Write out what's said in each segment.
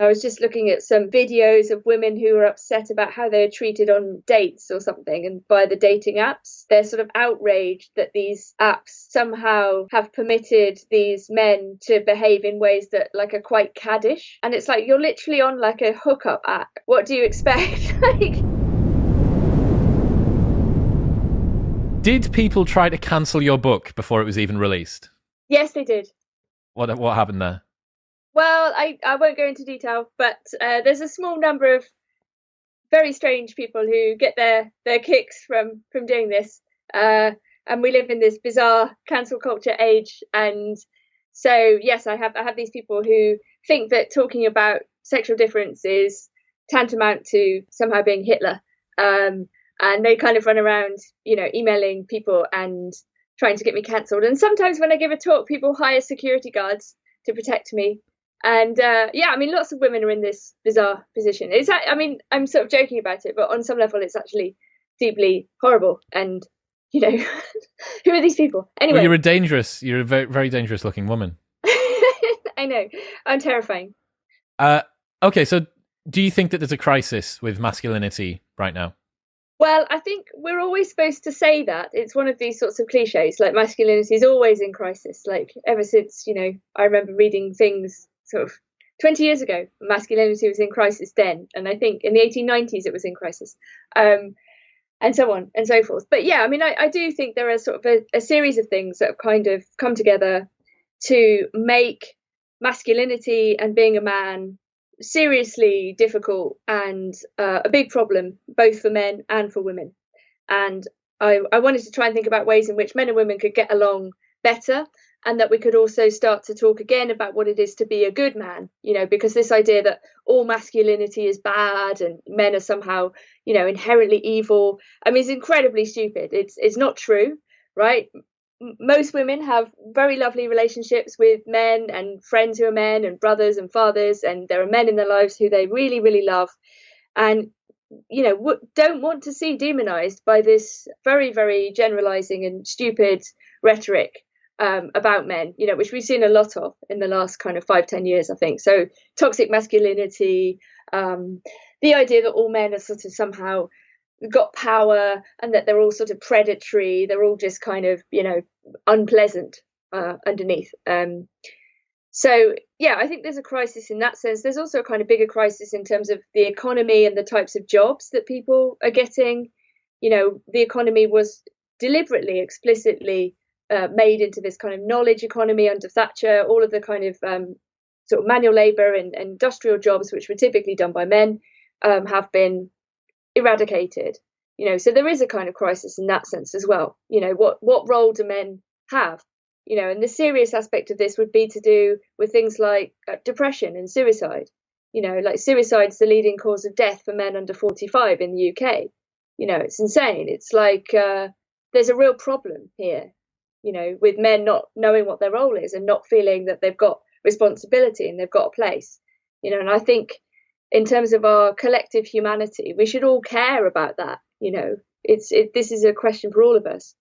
I was just looking at some videos of women who were upset about how they were treated on dates or something, and by the dating apps. They're sort of outraged that these apps somehow have permitted these men to behave in ways that like are quite caddish. And it's like, you're literally on like a hookup app. What do you expect? Like, did people try to cancel your book before it was even released? yes, they did. What happened there? Well, I won't go into detail, but there's a small number of very strange people who get their kicks from doing this. And we live in this bizarre cancel culture age. And so, yes, I have these people who think that talking about sexual difference is tantamount to somehow being Hitler. And they kind of run around, emailing people and trying to get me cancelled. And sometimes when I give a talk, people hire security guards to protect me. And lots of women are in this bizarre position. I'm sort of joking about it, but on some level, it's actually deeply horrible. And, who are these people? Anyway. Well, you're a very, very dangerous looking woman. I know. I'm terrifying. Okay, so do you think that there's a crisis with masculinity right now? Well, I think we're always supposed to say that. It's one of these sorts of cliches, like masculinity is always in crisis. Like ever since, I remember reading things sort of 20 years ago, masculinity was in crisis then. And I think in the 1890s, it was in crisis, and so on and so forth. But yeah, I do think there are sort of a series of things that have kind of come together to make masculinity and being a man seriously difficult and a big problem, both for men and for women. And I wanted to try and think about ways in which men and women could get along better, and that we could also start to talk again about what it is to be a good man, because this idea that all masculinity is bad and men are somehow, inherently evil, is incredibly stupid. It's not true, right? Most women have very lovely relationships with men and friends who are men and brothers and fathers, and there are men in their lives who they really, really love, and don't want to see demonized by this very, very generalizing and stupid rhetoric about men, which we've seen a lot of in the last kind of 5-10 years, I think. So toxic masculinity, the idea that all men are sort of somehow got power and that they're all sort of predatory, they're all just kind of, unpleasant underneath. So yeah, I think there's a crisis in that sense. There's also a kind of bigger crisis in terms of the economy and the types of jobs that people are getting. The economy was deliberately, explicitly made into this kind of knowledge economy under Thatcher. All of the kind of sort of manual labor and industrial jobs, which were typically done by men, have been eradicated. So there is a kind of crisis in that sense as well. What role do men have? And the serious aspect of this would be to do with things like depression and suicide. Like suicide's the leading cause of death for men under 45 in the UK. It's insane. It's like there's a real problem here, with men not knowing what their role is and not feeling that they've got responsibility and they've got a place. And I think in terms of our collective humanity, we should all care about that. This is a question for all of us.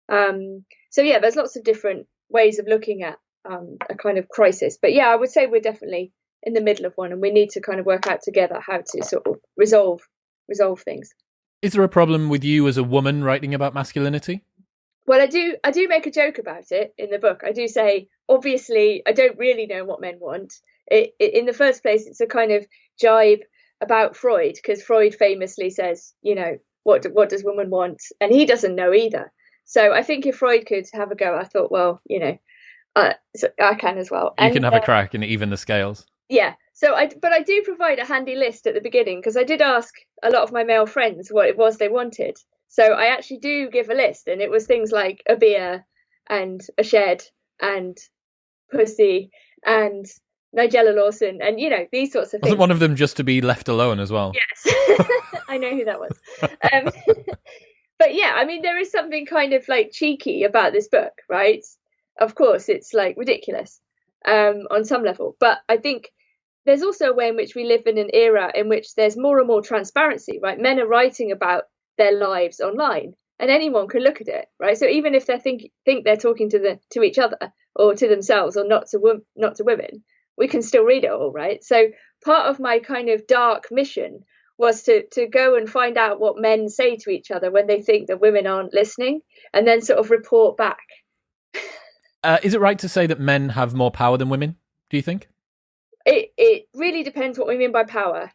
So yeah, there's lots of different ways of looking at a kind of crisis. But yeah, I would say we're definitely in the middle of one, and we need to kind of work out together how to sort of resolve things. Is there a problem with you as a woman writing about masculinity? Well, I do make a joke about it in the book. I do say, obviously, I don't really know what men want. In the first place, it's a kind of jibe about Freud, because Freud famously says, what does women want? And he doesn't know either. So I think if Freud could have a go, I thought, well, so I can as well. You can have a crack and even the scales. Yeah. But I do provide a handy list at the beginning, because I did ask a lot of my male friends what it was they wanted. So I actually do give a list, and it was things like a beer and a shed and pussy and Nigella Lawson and, these sorts of things. Wasn't one of them just to be left alone as well? Yes. I know who that was. But yeah, there is something kind of like cheeky about this book, right? Of course, it's like ridiculous on some level. But I think there's also a way in which we live in an era in which there's more and more transparency, right? Men are writing about their lives online, and anyone can look at it, right? So even if they think they're talking to each other or to themselves or not to women, we can still read it all, right? So part of my kind of dark mission was to go and find out what men say to each other when they think that women aren't listening, and then sort of report back. Is it right to say that men have more power than women, do you think? It really depends what we mean by power.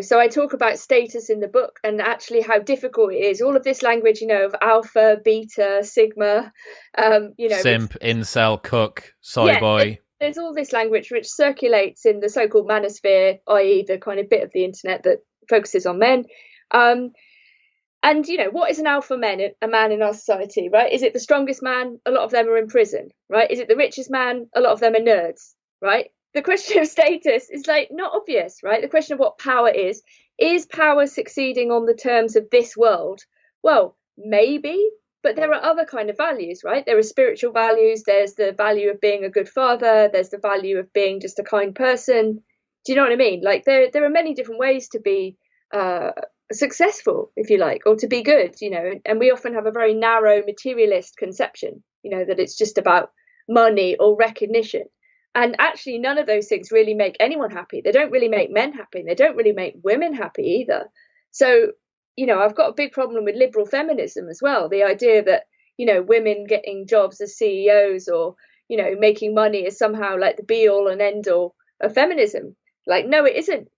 So I talk about status in the book, and actually how difficult it is. All of this language, of alpha, beta, sigma, simp, incel, cook, soy boy. There's all this language which circulates in the so-called manosphere, i.e. the kind of bit of the internet that focuses on men. And what is an alpha man in our society, right? Is it the strongest man? A lot of them are in prison, right? Is it the richest man? A lot of them are nerds, right? The question of status is not obvious, right? The question of what power is power succeeding on the terms of this world? Well, maybe, but there are other kind of values, right? There are spiritual values. There's the value of being a good father. There's the value of being just a kind person. Do you know what I mean? There are many different ways to be successful, if you like, or to be good, and we often have a very narrow materialist conception, that it's just about money or recognition. And actually, none of those things really make anyone happy. They don't really make men happy. They don't really make women happy either. So, I've got a big problem with liberal feminism as well. The idea that, women getting jobs as CEOs or, making money is somehow like the be all and end all of feminism. No, it isn't.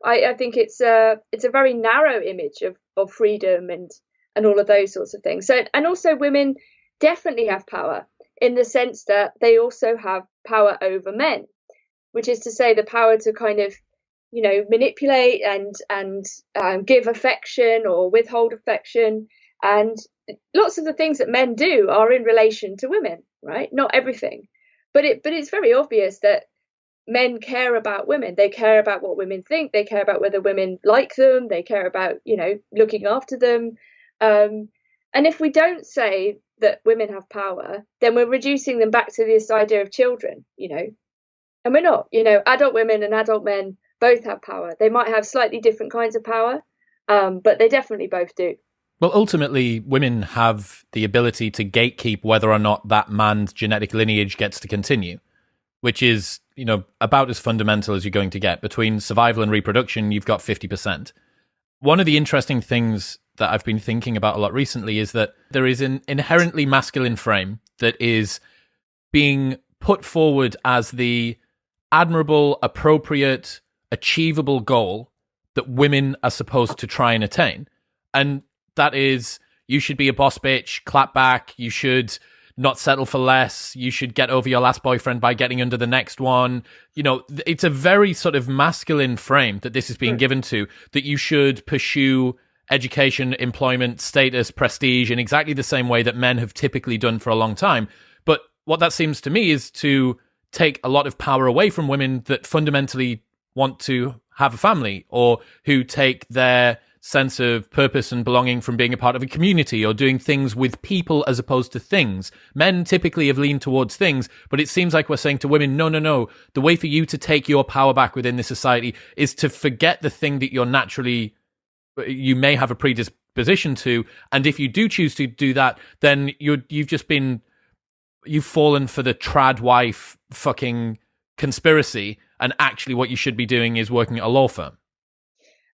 I think it's a very narrow image of freedom and all of those sorts of things. So, and also women definitely have power, in the sense that they also have power over men, which is to say the power to kind of, manipulate and give affection or withhold affection. And lots of the things that men do are in relation to women, right? Not everything, but it's very obvious that men care about women. They care about what women think. They care about whether women like them. They care about, looking after them. And if we don't say that women have power, then we're reducing them back to this idea of children, and we're not. Adult women and adult men both have power. They might have slightly different kinds of power, but they definitely both do. Well, ultimately, women have the ability to gatekeep whether or not that man's genetic lineage gets to continue, which is, about as fundamental as you're going to get. Between survival and reproduction, you've got 50%. One of the interesting things that I've been thinking about a lot recently is that there is an inherently masculine frame that is being put forward as the admirable, appropriate, achievable goal that women are supposed to try and attain. And that is, you should be a boss bitch, clap back, you should not settle for less, you should get over your last boyfriend by getting under the next one. It's a very sort of masculine frame that this is being given to, that you should pursue education, employment, status, prestige in exactly the same way that men have typically done for a long time. But what that seems to me is to take a lot of power away from women that fundamentally want to have a family, or who take their sense of purpose and belonging from being a part of a community or doing things with people as opposed to things. Men typically have leaned towards things, but it seems like we're saying to women, no. The way for you to take your power back within this society is to forget the thing that you may have a predisposition to. And if you do choose to do that, then you've fallen for the trad wife fucking conspiracy. And actually what you should be doing is working at a law firm.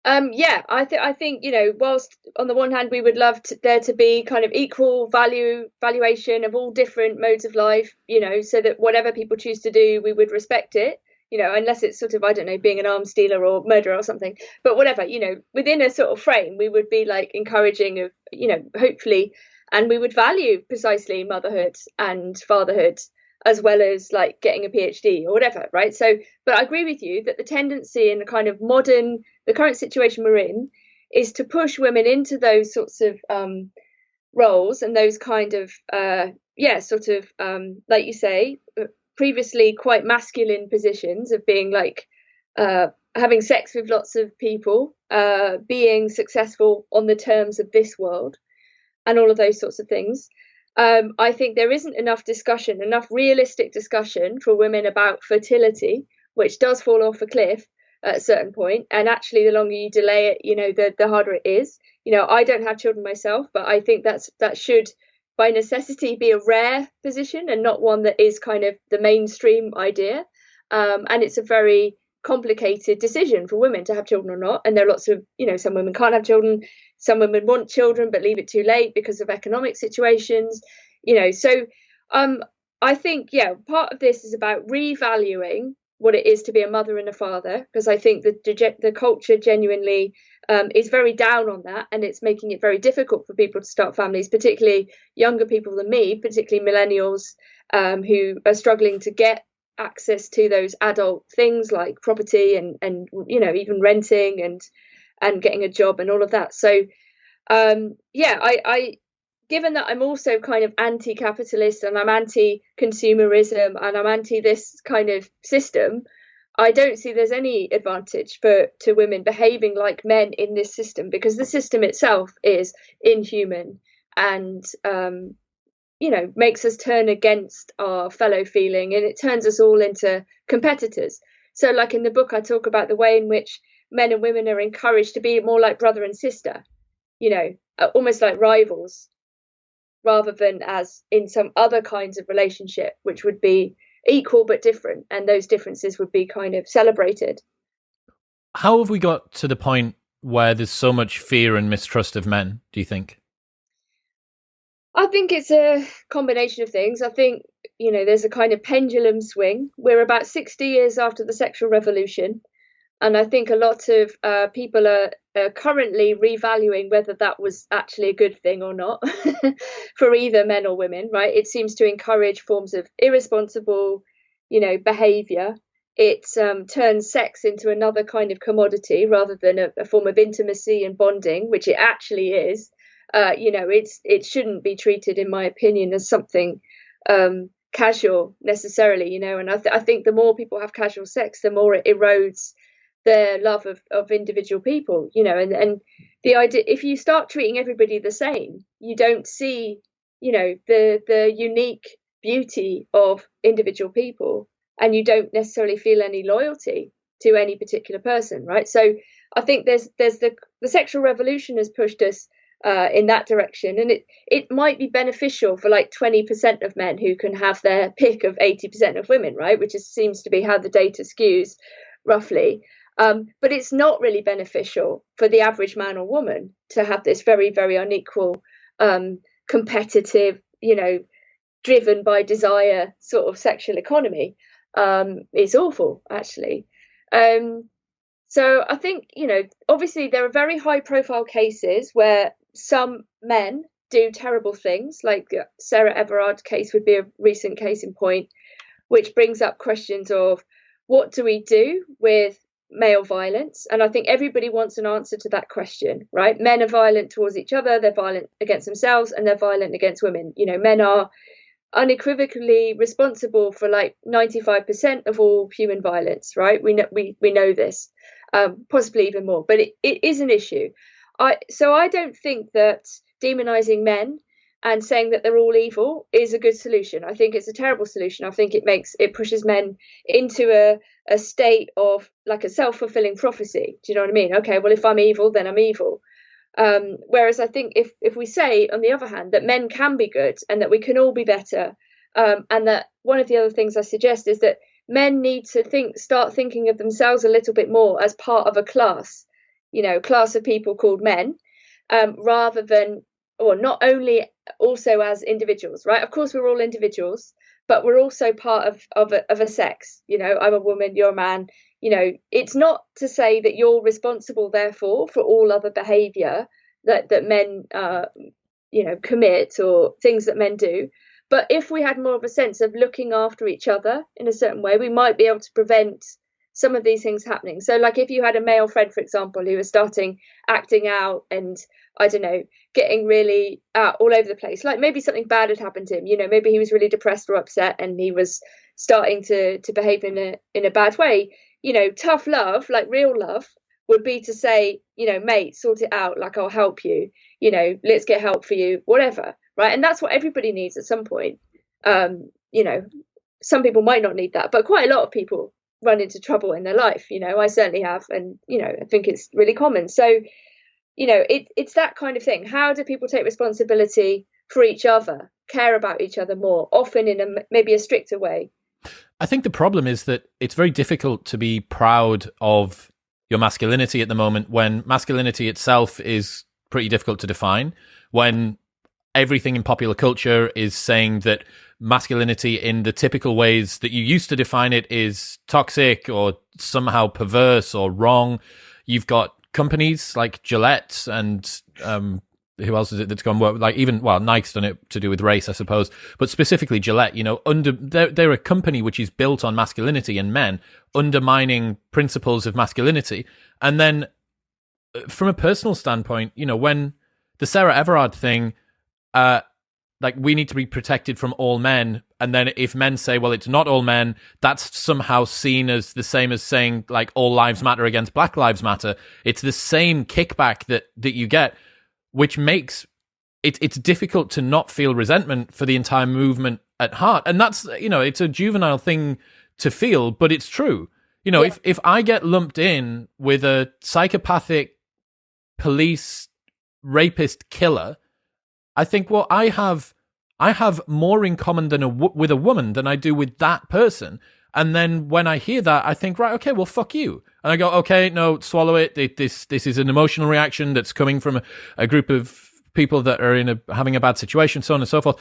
I think, whilst on the one hand we would love there to be kind of equal valuation of all different modes of life, so that whatever people choose to do, we would respect it, unless it's sort of, I don't know, being an arms dealer or murderer or something, but whatever, within a sort of frame, we would be encouraging of, hopefully, and we would value precisely motherhood and fatherhood, as well as getting a PhD or whatever, right? So, but I agree with you that the tendency in the kind of the current situation we're in, is to push women into those sorts of roles and those kind of, like you say, previously quite masculine positions of being having sex with lots of people, being successful on the terms of this world, and all of those sorts of things. I think there isn't enough realistic discussion for women about fertility, which does fall off a cliff at a certain point. And actually, the longer you delay it, the harder it is. I don't have children myself, but I think that should, by necessity, be a rare position and not one that is kind of the mainstream idea. And it's a very complicated decision for women to have children or not. And there are lots of, some women can't have children, some women want children but leave it too late because of economic situations, So I think, part of this is about revaluing what it is to be a mother and a father, because I think that the culture genuinely is very down on that, and it's making it very difficult for people to start families, particularly younger people than me, particularly millennials, who are struggling to get access to those adult things like property and even renting and getting a job and all of that. So I given that I'm also kind of anti-capitalist and I'm anti-consumerism and I'm anti this kind of system, I don't see there's any advantage to women behaving like men in this system, because the system itself is inhuman and makes us turn against our fellow feeling, and it turns us all into competitors. So like in the book, I talk about the way in which men and women are encouraged to be more like brother and sister, almost like rivals, rather than as in some other kinds of relationship, which would be equal but different, and those differences would be kind of celebrated. How have we got to the point where there's so much fear and mistrust of men, do you think? I think it's a combination of things. I think, there's a kind of pendulum swing. We're about 60 years after the sexual revolution. And I think a lot of people are currently revaluing whether that was actually a good thing or not for either men or women, right? It seems to encourage forms of irresponsible, behavior. It turns sex into another kind of commodity rather than a form of intimacy and bonding, which it actually is. It shouldn't be treated, in my opinion, as something casual necessarily, and I think the more people have casual sex, the more it erodes their love of individual people, and the idea, if you start treating everybody the same, you don't see, the unique beauty of individual people, and you don't necessarily feel any loyalty to any particular person, right? So I think there's the sexual revolution has pushed us in that direction, and it might be beneficial for like 20% of men who can have their pick of 80% of women, right? Which seems to be how the data skews roughly. But it's not really beneficial for the average man or woman to have this very, very unequal, competitive, driven by desire sort of sexual economy. It's awful, actually. So I think, obviously there are very high profile cases where some men do terrible things, like Sarah Everard's case would be a recent case in point, which brings up questions of what do we do with male violence? And I think everybody wants an answer to that question, right? Men are violent towards each other, they're violent against themselves, and they're violent against women. Men are unequivocally responsible for like 95% of all human violence, right? We know this, possibly even more, but it is an issue. So I don't think that demonizing men and saying that they're all evil is a good solution. I think it's a terrible solution. I think it pushes men into a state of like a self-fulfilling prophecy. Do you know what I mean? Okay, well, if I'm evil, then I'm evil. Whereas I think if we say, on the other hand, that men can be good and that we can all be better, and that one of the other things I suggest is that men need to start thinking of themselves a little bit more as part of a class, class of people called men, rather than, or not only also as individuals, right? Of course, we're all individuals, but we're also part of a sex. I'm a woman, you're a man. It's not to say that you're responsible, therefore, for all other behavior that men, commit, or things that men do. But if we had more of a sense of looking after each other in a certain way, we might be able to prevent some of these things happening. So like if you had a male friend, for example, who was starting acting out and, I don't know, getting really all over the place, like maybe something bad had happened to him, maybe he was really depressed or upset and he was starting to behave in a bad way, tough love, like real love, would be to say, mate, sort it out, like I'll help you, let's get help for you, whatever, right? And that's what everybody needs at some point. Some people might not need that, but quite a lot of people run into trouble in their life. I certainly have, and I think it's really common. So it's that kind of thing. How do people take responsibility for each other, care about each other more, often in maybe a stricter way? I think the problem is that it's very difficult to be proud of your masculinity at the moment when masculinity itself is pretty difficult to define, when everything in popular culture is saying that masculinity in the typical ways that you used to define it is toxic or somehow perverse or wrong. You've got companies like Gillette and who else is it that's gone work? Like even, well, Nike's done it to do with race, I suppose, but specifically Gillette, you know, they're a company which is built on masculinity and men undermining principles of masculinity. And then from a personal standpoint, you know, when the Sarah Everard thing, like we need to be protected from all men. And then if men say, well, it's not all men, that's somehow seen as the same as saying like all lives matter against Black Lives Matter. It's the same kickback that you get, which makes it's difficult to not feel resentment for the entire movement at heart. And that's, you know, it's a juvenile thing to feel, but it's true. You know, if I get lumped in with a psychopathic police rapist killer, I think, well, I have more in common with a woman than I do with that person. And then when I hear that, I think, right, okay, well, fuck you. And I go, okay, no, swallow it. This is an emotional reaction that's coming from a group of people that are having a bad situation, so on and so forth.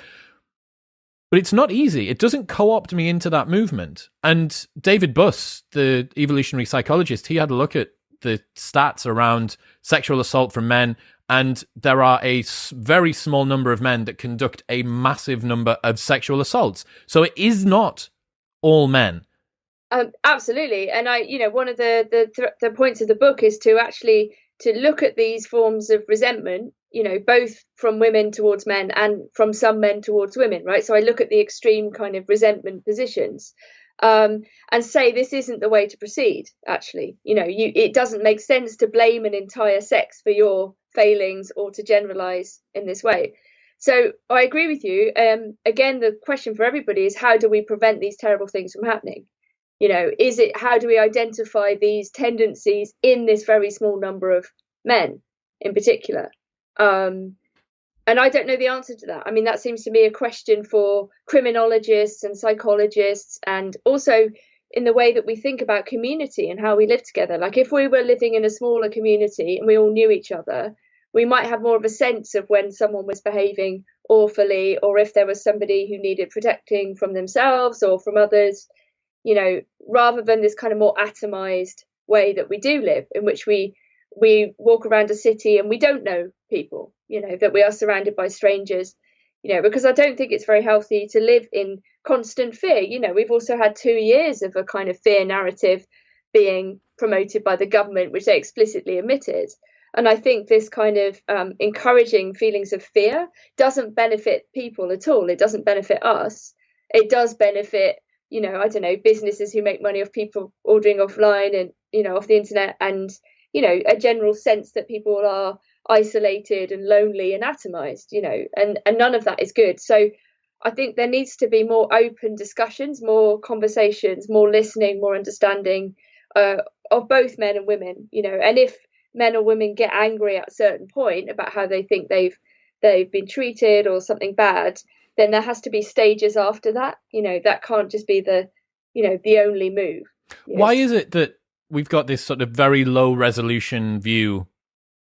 But it's not easy. It doesn't co-opt me into that movement. And David Buss, the evolutionary psychologist, he had a look at the stats around sexual assault from men, and there are a very small number of men that conduct a massive number of sexual assaults. So it is not all men. Absolutely. And one of the points of the book is to actually to look at these forms of resentment, you know, both from women towards men and from some men towards women, right? So I look at the extreme kind of resentment positions, and say this isn't the way to proceed. Actually, you know, it doesn't make sense to blame an entire sex for your failings or to generalize in this way. So I agree with you. Again, the question for everybody is, how do we prevent these terrible things from happening? You know, how do we identify these tendencies in this very small number of men in particular? And I don't know the answer to that. I mean, that seems to be a question for criminologists and psychologists, and also in the way that we think about community and how we live together. Like if we were living in a smaller community and we all knew each other, we might have more of a sense of when someone was behaving awfully, or if there was somebody who needed protecting from themselves or from others, you know, rather than this kind of more atomized way that we do live, in which we walk around a city and we don't know people, you know, that we are surrounded by strangers, you know, because I don't think it's very healthy to live in constant fear. You know, we've also had 2 years of a kind of fear narrative being promoted by the government, which they explicitly omitted. And I think this kind of encouraging feelings of fear doesn't benefit people at all. It doesn't benefit us. It does benefit, you know, I don't know, businesses who make money off people ordering offline and, you know, off the internet, and, you know, a general sense that people are isolated and lonely and atomized, you know, and none of that is good. So I think there needs to be more open discussions, more conversations, more listening, more understanding of both men and women, you know. And if men or women get angry at a certain point about how they think they've been treated or something bad, then there has to be stages after that. You know, that can't just be the only move. Why is it that we've got this sort of very low resolution view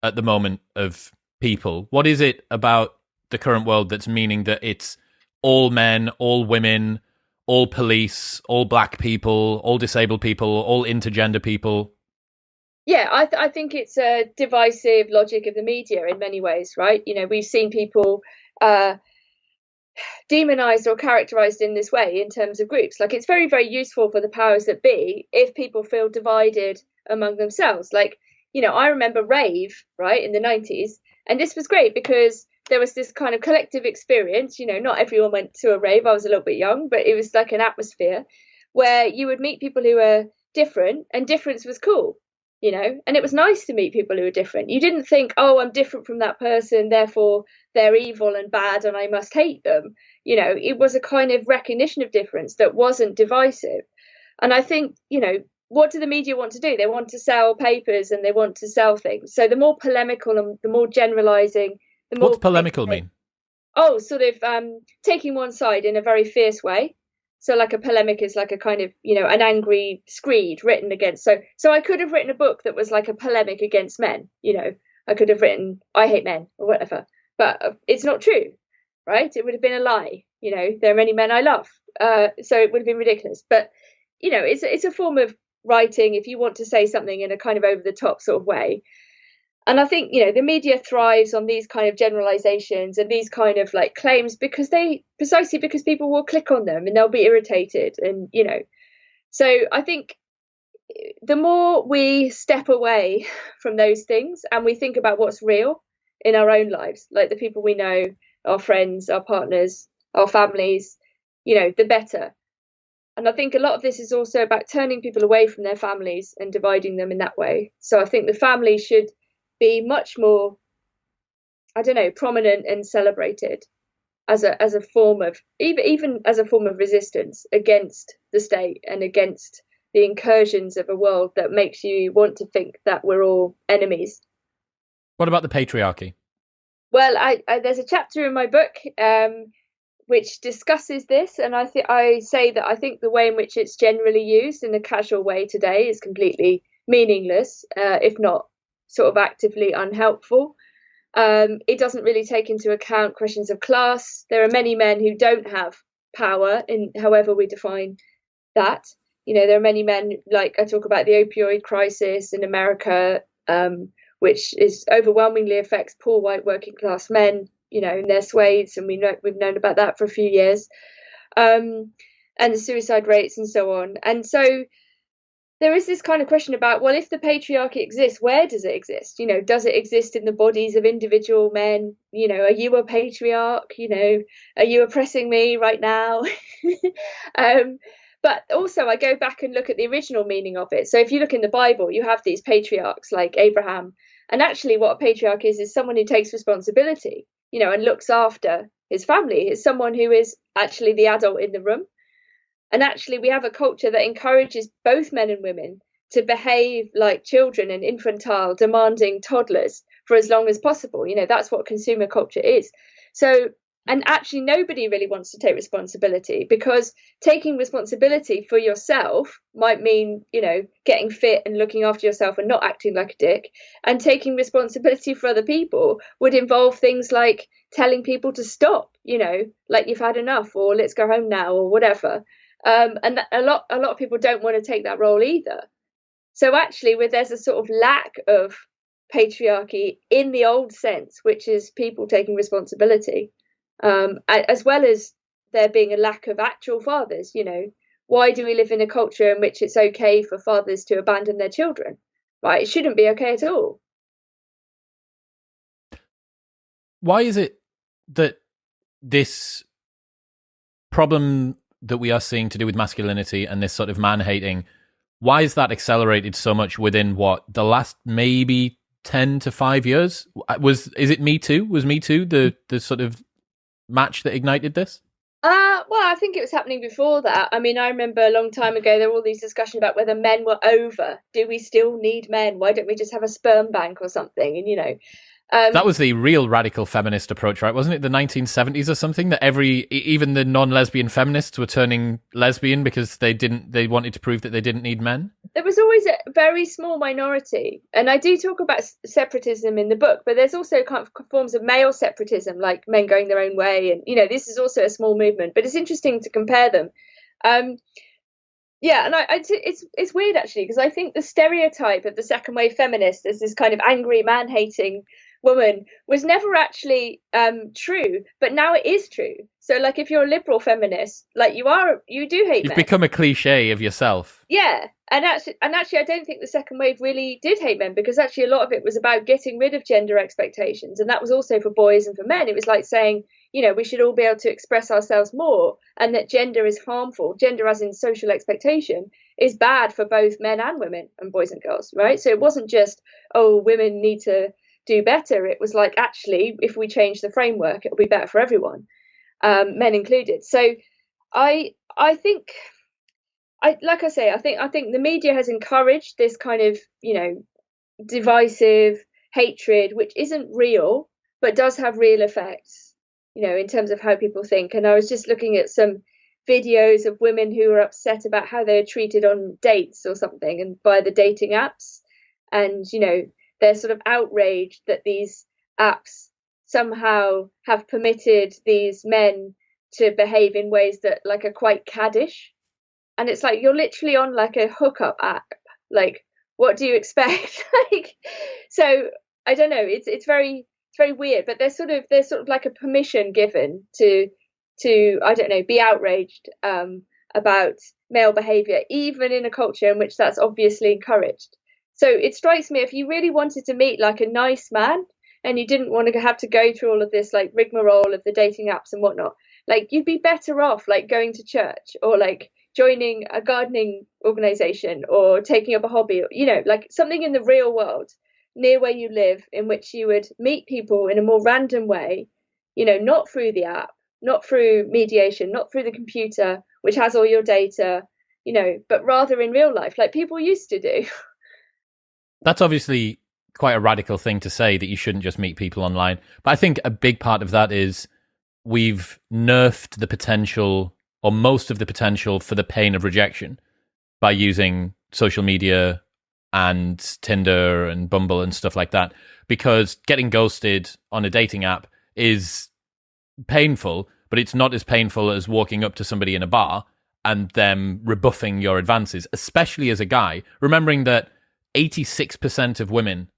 at the moment of people? What is it about the current world that's meaning that it's all men, all women, all police, all black people, all disabled people, all intergender people? Yeah, I think it's a divisive logic of the media in many ways, right? You know, we've seen people demonized or characterized in this way in terms of groups. Like, it's very, very useful for the powers that be if people feel divided among themselves. Like, you know, I remember rave, right, in the 90s, and this was great because there was this kind of collective experience. You know, not everyone went to a rave. I was a little bit young, but it was like an atmosphere where you would meet people who were different, and difference was cool. You know, and it was nice to meet people who were different. You didn't think, oh, I'm different from that person, therefore they're evil and bad and I must hate them. You know, it was a kind of recognition of difference that wasn't divisive. And I think, you know, what do the media want to do? They want to sell papers and they want to sell things. So the more polemical and the more generalizing, the more... What's polemical mean? Oh, sort of taking one side in a very fierce way. So like a polemic is like a kind of, an angry screed written against. So I could have written a book that was like a polemic against men. I could have written I hate men or whatever, but it's not true, right? It would have been a lie. There are many men I love. So it would have been ridiculous. But it's a form of writing if you want to say something in a kind of over the top sort of way. And I think, the media thrives on these kind of generalizations and these kind of like claims because people will click on them and they'll be irritated. And, so I think the more we step away from those things and we think about what's real in our own lives, like the people we know, our friends, our partners, our families, the better. And I think a lot of this is also about turning people away from their families and dividing them in that way. So I think the family should be much more, prominent and celebrated as a form of even as a form of resistance against the state and against the incursions of a world that makes you want to think that we're all enemies. What about the patriarchy? Well, there's a chapter in my book which discusses this, and I say that I think the way in which it's generally used in a casual way today is completely meaningless, if not sort of actively unhelpful. It doesn't really take into account questions of class. There are many men who don't have power in however we define that. There are many men, like I talk about the opioid crisis in America, which is overwhelmingly affects poor white working class men, in their swathes, and we've known about that for a few years, and the suicide rates and so on. And so there is this kind of question about, well, if the patriarchy exists, where does it exist? Does it exist in the bodies of individual men? Are you a patriarch? Are you oppressing me right now? But also I go back and look at the original meaning of it. So if you look in the Bible, you have these patriarchs like Abraham. And actually what a patriarch is someone who takes responsibility, and looks after his family. It's someone who is actually the adult in the room. And actually we have a culture that encourages both men and women to behave like children and infantile, demanding toddlers for as long as possible. That's what consumer culture is. So, and actually nobody really wants to take responsibility, because taking responsibility for yourself might mean, getting fit and looking after yourself and not acting like a dick. And taking responsibility for other people would involve things like telling people to stop, like you've had enough, or let's go home now, or whatever. And a lot of people don't want to take that role either. So actually, where there's a sort of lack of patriarchy in the old sense, which is people taking responsibility, as well as there being a lack of actual fathers. Why do we live in a culture in which it's okay for fathers to abandon their children? Right? It shouldn't be okay at all. Why is it that this problem that we are seeing to do with masculinity and this sort of man-hating, why is that accelerated so much within the last maybe 10 to 5 years? Is it MeToo? Was MeToo the sort of match that ignited this? Well, I think it was happening before that. I mean, I remember a long time ago, there were all these discussions about whether men were over. Do we still need men? Why don't we just have a sperm bank or something? And, that was the real radical feminist approach, right? Wasn't it the 1970s or something, that even the non-lesbian feminists were turning lesbian because they wanted to prove that they didn't need men? There was always a very small minority. And I do talk about separatism in the book, but there's also kind of forms of male separatism, like men going their own way. And, this is also a small movement, but it's interesting to compare them. Yeah, and it's weird, actually, because I think the stereotype of the second wave feminist as this kind of angry, man-hating woman was never actually true, but now it is true. So like if you're a liberal feminist, like you do hate You've men. become a cliche of yourself. Yeah, and actually I don't think the second wave really did hate men, because actually a lot of it was about getting rid of gender expectations, and that was also for boys and for men. It was like saying, we should all be able to express ourselves more, and that gender is harmful. Gender, as in social expectation, is bad for both men and women and boys and girls, right? So it wasn't just, women need to do better. It was like, actually, if we change the framework, it'll be better for everyone, men included. So I think, like I say, I think the media has encouraged this kind of, divisive hatred, which isn't real, but does have real effects, in terms of how people think. And I was just looking at some videos of women who were upset about how they were treated on dates or something and by the dating apps. And, they're sort of outraged that these apps somehow have permitted these men to behave in ways that like are quite caddish. And it's like, you're literally on like a hookup app. Like, what do you expect? Like, so I don't know. It's very weird, but there's sort of like a permission given to I don't know, be outraged about male behavior, even in a culture in which that's obviously encouraged. So it strikes me, if you really wanted to meet like a nice man and you didn't want to have to go through all of this like rigmarole of the dating apps and whatnot, like you'd be better off like going to church or like joining a gardening organization or taking up a hobby, like something in the real world near where you live, in which you would meet people in a more random way, not through the app, not through mediation, not through the computer, which has all your data, but rather in real life, like people used to do. That's obviously quite a radical thing to say, that you shouldn't just meet people online. But I think a big part of that is we've nerfed the potential, or most of the potential, for the pain of rejection by using social media and Tinder and Bumble and stuff like that, because getting ghosted on a dating app is painful, but it's not as painful as walking up to somebody in a bar and them rebuffing your advances, especially as a guy, remembering that 86% of women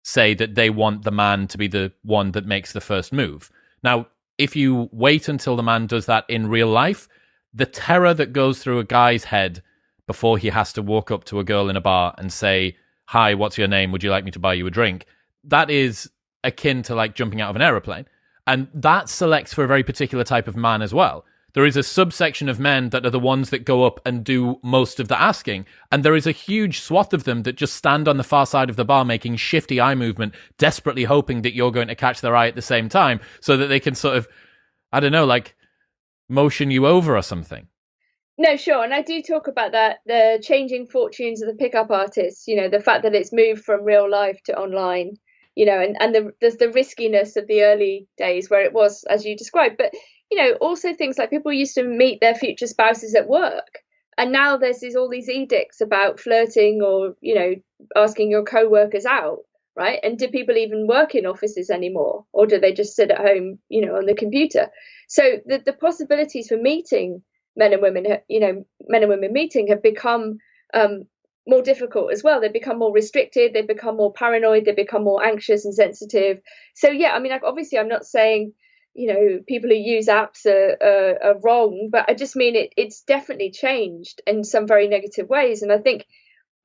say that they want the man to be the one that makes the first move. Now, if you wait until the man does that in real life, the terror that goes through a guy's head before he has to walk up to a girl in a bar and say, "Hi, what's your name? Would you like me to buy you a drink?" That is akin to like jumping out of an aeroplane. And that selects for a very particular type of man as well. There is a subsection of men that are the ones that go up and do most of the asking. And there is a huge swath of them that just stand on the far side of the bar making shifty eye movement, desperately hoping that you're going to catch their eye at the same time so that they can sort of, I don't know, like motion you over or something. No, sure. And I do talk about that, the changing fortunes of the pickup artists, the fact that it's moved from real life to online, and there's the riskiness of the early days where it was, as you described. But, also things like people used to meet their future spouses at work. And now there's all these edicts about flirting or, asking your co-workers out. Right. And do people even work in offices anymore? Or do they just sit at home, on the computer? So the possibilities for meeting men and women meeting have become more difficult as well. They've become more restricted. They've become more paranoid. They've become more anxious and sensitive. So, yeah, I mean, obviously, I'm not saying, people who use apps are wrong, but I just mean it's definitely changed in some very negative ways. And I think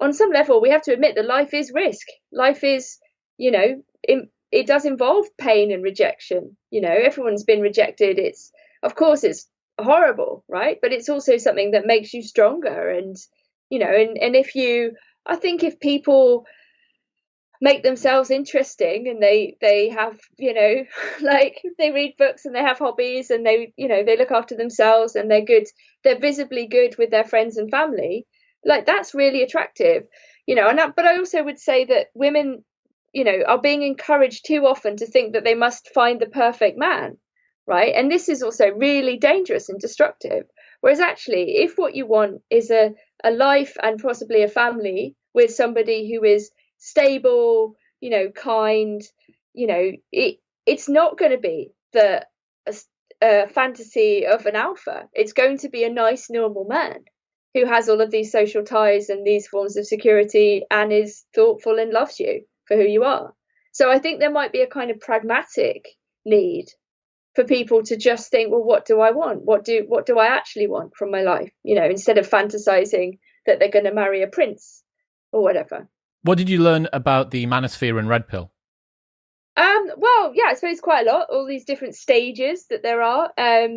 on some level, we have to admit that life is risk. Life is, it does involve pain and rejection. Everyone's been rejected. Of course, it's horrible, right? But it's also something that makes you stronger. And I think if people make themselves interesting and they have, like they read books and they have hobbies and they look after themselves and they're visibly good with their friends and family, like that's really attractive, but I also would say that women, are being encouraged too often to think that they must find the perfect man. Right. And this is also really dangerous and destructive. Whereas actually, if what you want is a life and possibly a family with somebody who is stable, kind, it's not going to be the fantasy of an alpha. It's going to be a nice, normal man who has all of these social ties and these forms of security and is thoughtful and loves you for who you are. So I think there might be a kind of pragmatic need for people to just think, well, what do I want? What do I actually want from my life? Instead of fantasizing that they're going to marry a prince or whatever. What did you learn about the manosphere and red pill? Well, yeah, I suppose quite a lot. All these different stages that there are. I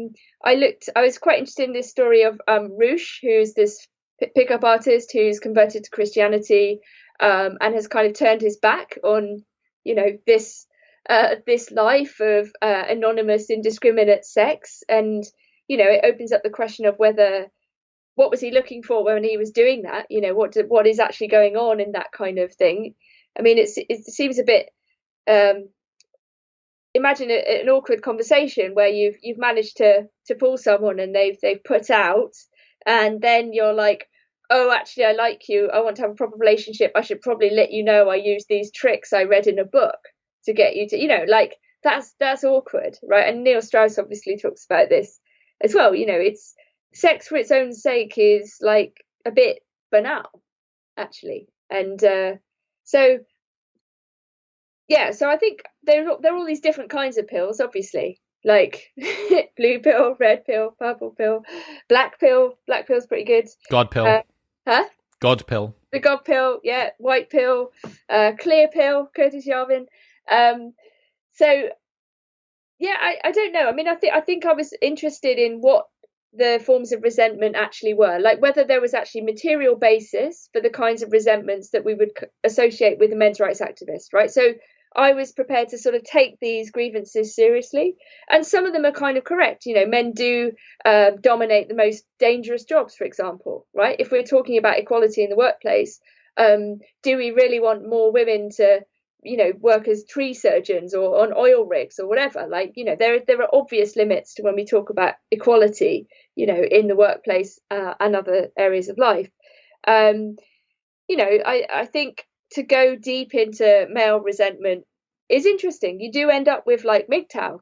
was quite interested in this story of Roosh, who's this pickup artist who's converted to Christianity and has kind of turned his back on, this life of anonymous, indiscriminate sex. And, it opens up the question of what was he looking for when he was doing that? What is actually going on in that kind of thing? I mean, it seems a bit imagine an awkward conversation where you've managed to pull someone and they've put out, and then you're like, oh, actually, I like you, I want to have a proper relationship, I should probably let you know I use these tricks I read in a book to get you to, like, that's awkward, right? And Neil Strauss obviously talks about this as well. It's sex for its own sake is like a bit banal, actually. And so yeah, so I think there are all these different kinds of pills, obviously, like blue pill, red pill, purple pill, black pill. Black pill's pretty good. God pill. Huh? God pill. The God pill, yeah. White pill, clear pill, Curtis Yarvin. So yeah, I don't know. I mean, I think I was interested in what the forms of resentment actually were, like whether there was actually material basis for the kinds of resentments that we would associate with a men's rights activist, right? So I was prepared to sort of take these grievances seriously, and some of them are kind of correct. Men do dominate the most dangerous jobs, for example, right? If we're talking about equality in the workplace, do we really want more women to work as tree surgeons or on oil rigs or whatever? Like, there are obvious limits to when we talk about equality, in the workplace and other areas of life. I think to go deep into male resentment is interesting. You do end up with like MGTOW,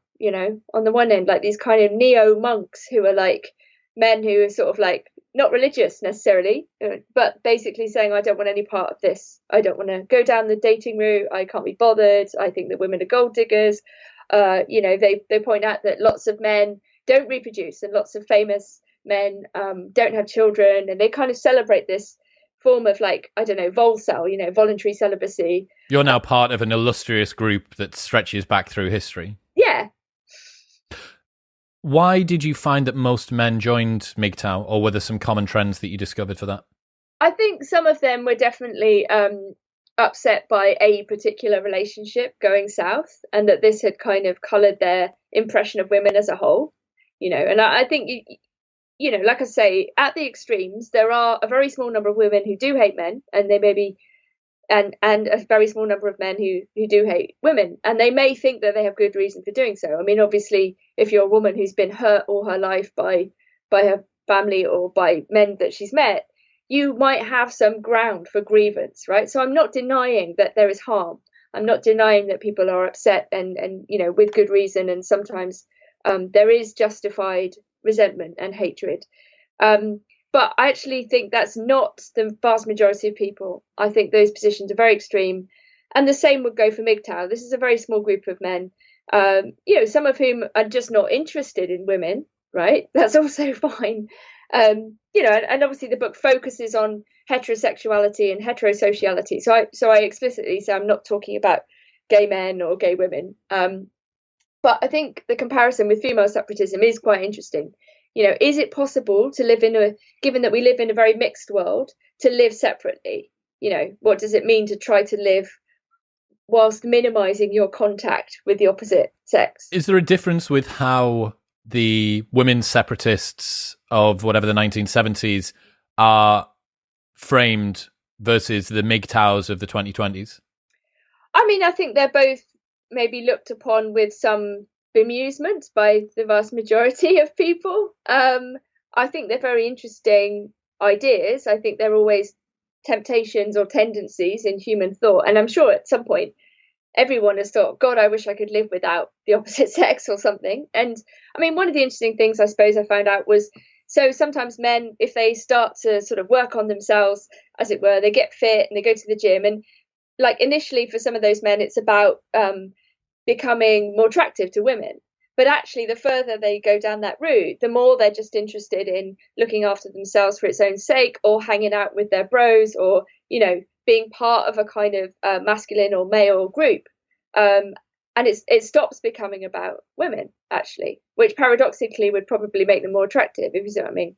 on the one end, like these kind of neo monks who are like men who are sort of like not religious necessarily, but basically saying, I don't want any part of this. I don't want to go down the dating route. I can't be bothered. I think that women are gold diggers. They point out that lots of men don't reproduce and lots of famous men don't have children, and they kind of celebrate this form of, like, I don't know, volcel, voluntary celibacy. You're now part of an illustrious group that stretches back through history. Yeah. Why did you find that most men joined MGTOW, or were there some common trends that you discovered for that? I think some of them were definitely upset by a particular relationship going south, and that this had kind of coloured their impression of women as a whole. And I think, like I say, at the extremes, there are a very small number of women who do hate men, and they maybe and a very small number of men who do hate women, and they may think that they have good reason for doing so. I mean, obviously, if you're a woman who's been hurt all her life by her family or by men that she's met, you might have some ground for grievance, right? So I'm not denying that there is harm. I'm not denying that people are upset and with good reason, and sometimes there is justified resentment and hatred. But I actually think that's not the vast majority of people. I think those positions are very extreme. And the same would go for MGTOW. This is a very small group of men, some of whom are just not interested in women, right? That's also fine. And obviously the book focuses on heterosexuality and heterosociality. So I explicitly say I'm not talking about gay men or gay women. But I think the comparison with female separatism is quite interesting. Is it possible to live given that we live in a very mixed world, to live separately? What does it mean to try to live whilst minimizing your contact with the opposite sex? Is there a difference with how the women's separatists of whatever the 1970s are framed versus the MGTOWs of the 2020s? I mean, I think they're both maybe looked upon with some bemusement by the vast majority of people. I think they're very interesting ideas. I think there are always temptations or tendencies in human thought, and I'm sure at some point everyone has thought, God, I wish I could live without the opposite sex or something. And I mean, one of the interesting things I suppose I found out was, so sometimes men, if they start to sort of work on themselves, as it were, they get fit and they go to the gym, and like initially for some of those men it's about becoming more attractive to women. But actually, the further they go down that route, the more they're just interested in looking after themselves for its own sake, or hanging out with their bros, or, being part of a kind of masculine or male group. And it stops becoming about women, actually, which paradoxically would probably make them more attractive, if you see what I mean.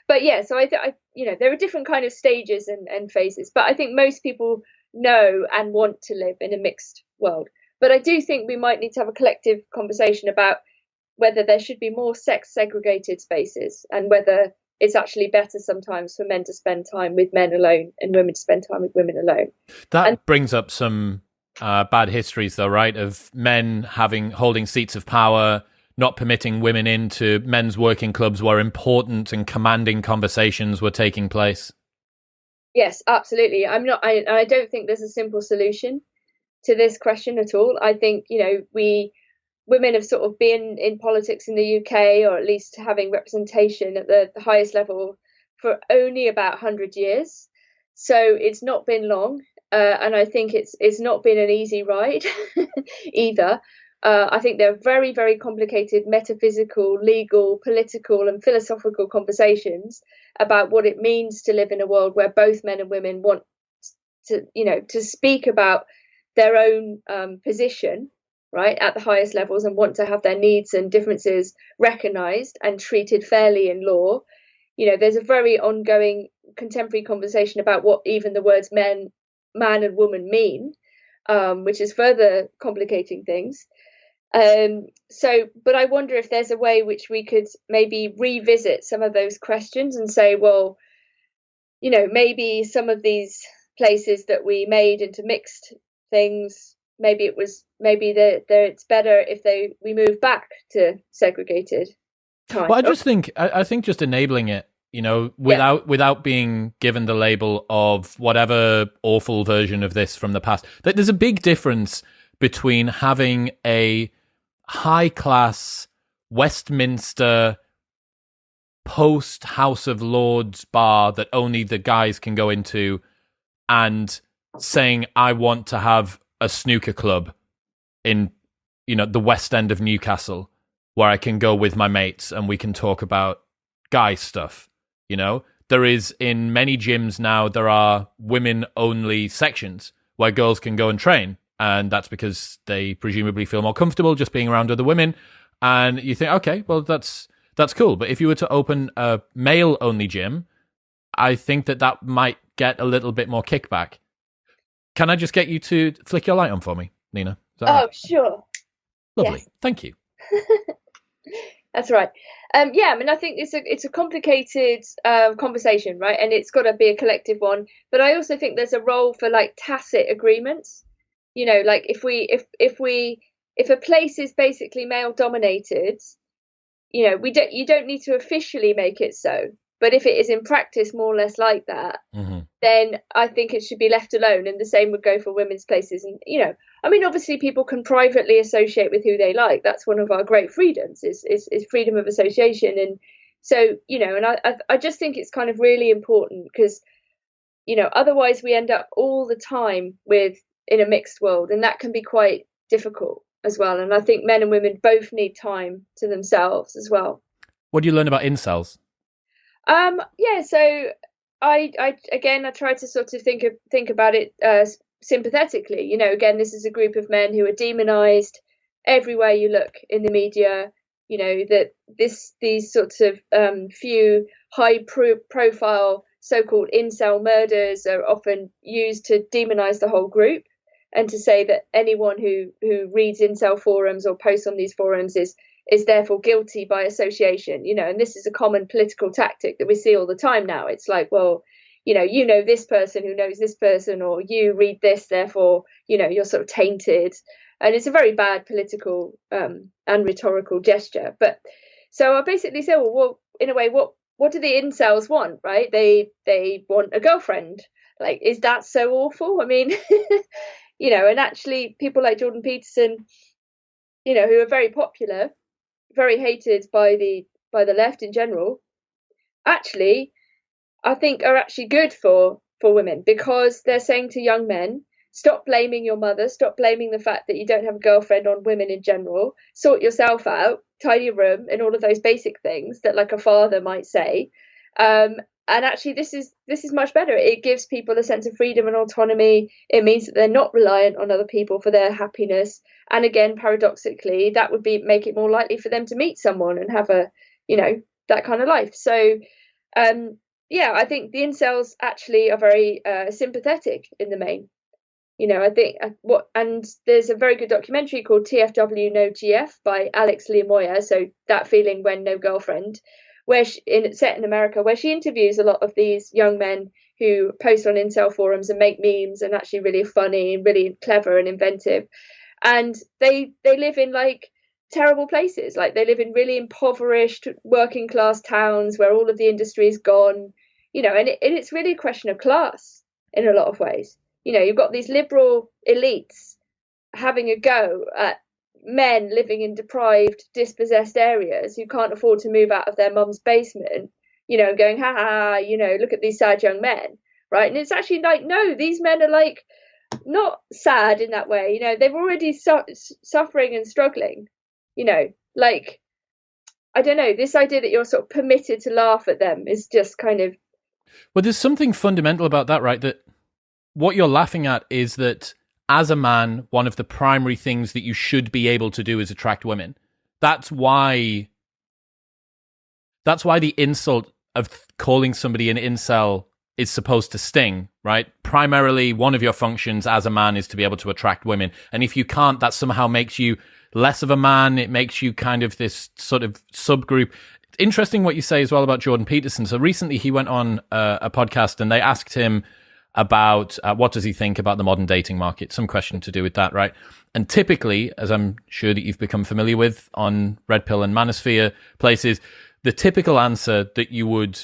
But yeah, so I there are different kind of stages and phases, but I think most people know and want to live in a mixed world. But I do think we might need to have a collective conversation about whether there should be more sex segregated spaces, and whether it's actually better sometimes for men to spend time with men alone and women to spend time with women alone. That brings up some bad histories, though, right? Of men holding seats of power, not permitting women into men's working clubs where important and commanding conversations were taking place. Yes, absolutely. I don't think there's a simple solution to this question at all. I think, women have sort of been in politics in the UK, or at least having representation at the highest level, for only about 100 years. So it's not been long. And I think it's not been an easy ride either. I think there are very, very complicated metaphysical, legal, political, and philosophical conversations about what it means to live in a world where both men and women want to speak about their own position, right, at the highest levels, and want to have their needs and differences recognized and treated fairly in law. There's a very ongoing contemporary conversation about what even the words man and woman mean, which is further complicating things. But I wonder if there's a way which we could maybe revisit some of those questions and say, well, maybe some of these places that we made into mixed things, maybe it's better if we move back to segregated time. Well, I think just enabling it, without being given the label of whatever awful version of this from the past. There's a big difference between having a high-class Westminster post-House of Lords bar that only the guys can go into, and saying, I want to have a snooker club in, the West End of Newcastle, where I can go with my mates and we can talk about guy stuff. There is, in many gyms now, there are women-only sections where girls can go and train. And that's because they presumably feel more comfortable just being around other women. And you think, okay, well, that's cool. But if you were to open a male-only gym, I think that might get a little bit more kickback. Can I just get you to flick your light on for me, Nina? Right? Sure. Lovely. Yes. Thank you. That's right. I think it's a complicated conversation, right? And it's got to be a collective one. But I also think there's a role for tacit agreements. Like if a place is basically male dominated, you don't need to officially make it so. But if it is in practice more or less like that, then I think it should be left alone. And the same would go for women's places. And, obviously people can privately associate with who they like. That's one of our great freedoms is freedom of association. And so, and I just think it's kind of really important because, otherwise we end up all the time in a mixed world, and that can be quite difficult as well. And I think men and women both need time to themselves as well. What do you learn about incels? So I try to sort of think about it sympathetically. Again, this is a group of men who are demonized everywhere you look in the media. That these sorts of few high profile so-called incel murders are often used to demonize the whole group, and to say that anyone who reads incel forums or posts on these forums is therefore guilty by association. And this is a common political tactic that we see all the time now. It's like, well, this person who knows this person, or you read this, therefore, you're sort of tainted. And it's a very bad political and rhetorical gesture. But so I basically say, well, in a way, what do the incels want, right? They want a girlfriend. Like, is that so awful? I mean, and actually people like Jordan Peterson, who are very popular, very hated by the left in general, actually, I think are actually good for women, because they're saying to young men, stop blaming your mother, stop blaming the fact that you don't have a girlfriend on women in general, sort yourself out, tidy your room, and all of those basic things that like a father might say. And actually, this is much better. It gives people a sense of freedom and autonomy. It means that they're not reliant on other people for their happiness. And again, paradoxically, that would make it more likely for them to meet someone and have that kind of life. So, I think the incels actually are very sympathetic in the main. I think and there's a very good documentary called TFW No GF by Alex Leamoya. So that feeling when no girlfriend, set in America, where she interviews a lot of these young men who post on incel forums and make memes and actually really funny and really clever and inventive. And they live in like terrible places. Like they live in really impoverished working class towns where all of the industry is gone, and it's really a question of class in a lot of ways. You've got these liberal elites having a go at men living in deprived, dispossessed areas who can't afford to move out of their mum's basement, going, ha ha, look at these sad young men, right? And it's actually like, no, these men are like not sad in that way. They've already suffering and struggling, like, I don't know, this idea that you're sort of permitted to laugh at them is just kind of... Well, there's something fundamental about that, right? That what you're laughing at is that as a man, one of the primary things that you should be able to do is attract women. That's why the insult of calling somebody an incel is supposed to sting, right? Primarily, one of your functions as a man is to be able to attract women. And if you can't, that somehow makes you less of a man. It makes you kind of this sort of subgroup. Interesting what you say as well about Jordan Peterson. So recently he went on a podcast and they asked him about what does he think about the modern dating market, some question to do with that, right? And typically, as I'm sure that you've become familiar with on Red Pill and Manosphere places, the typical answer that you would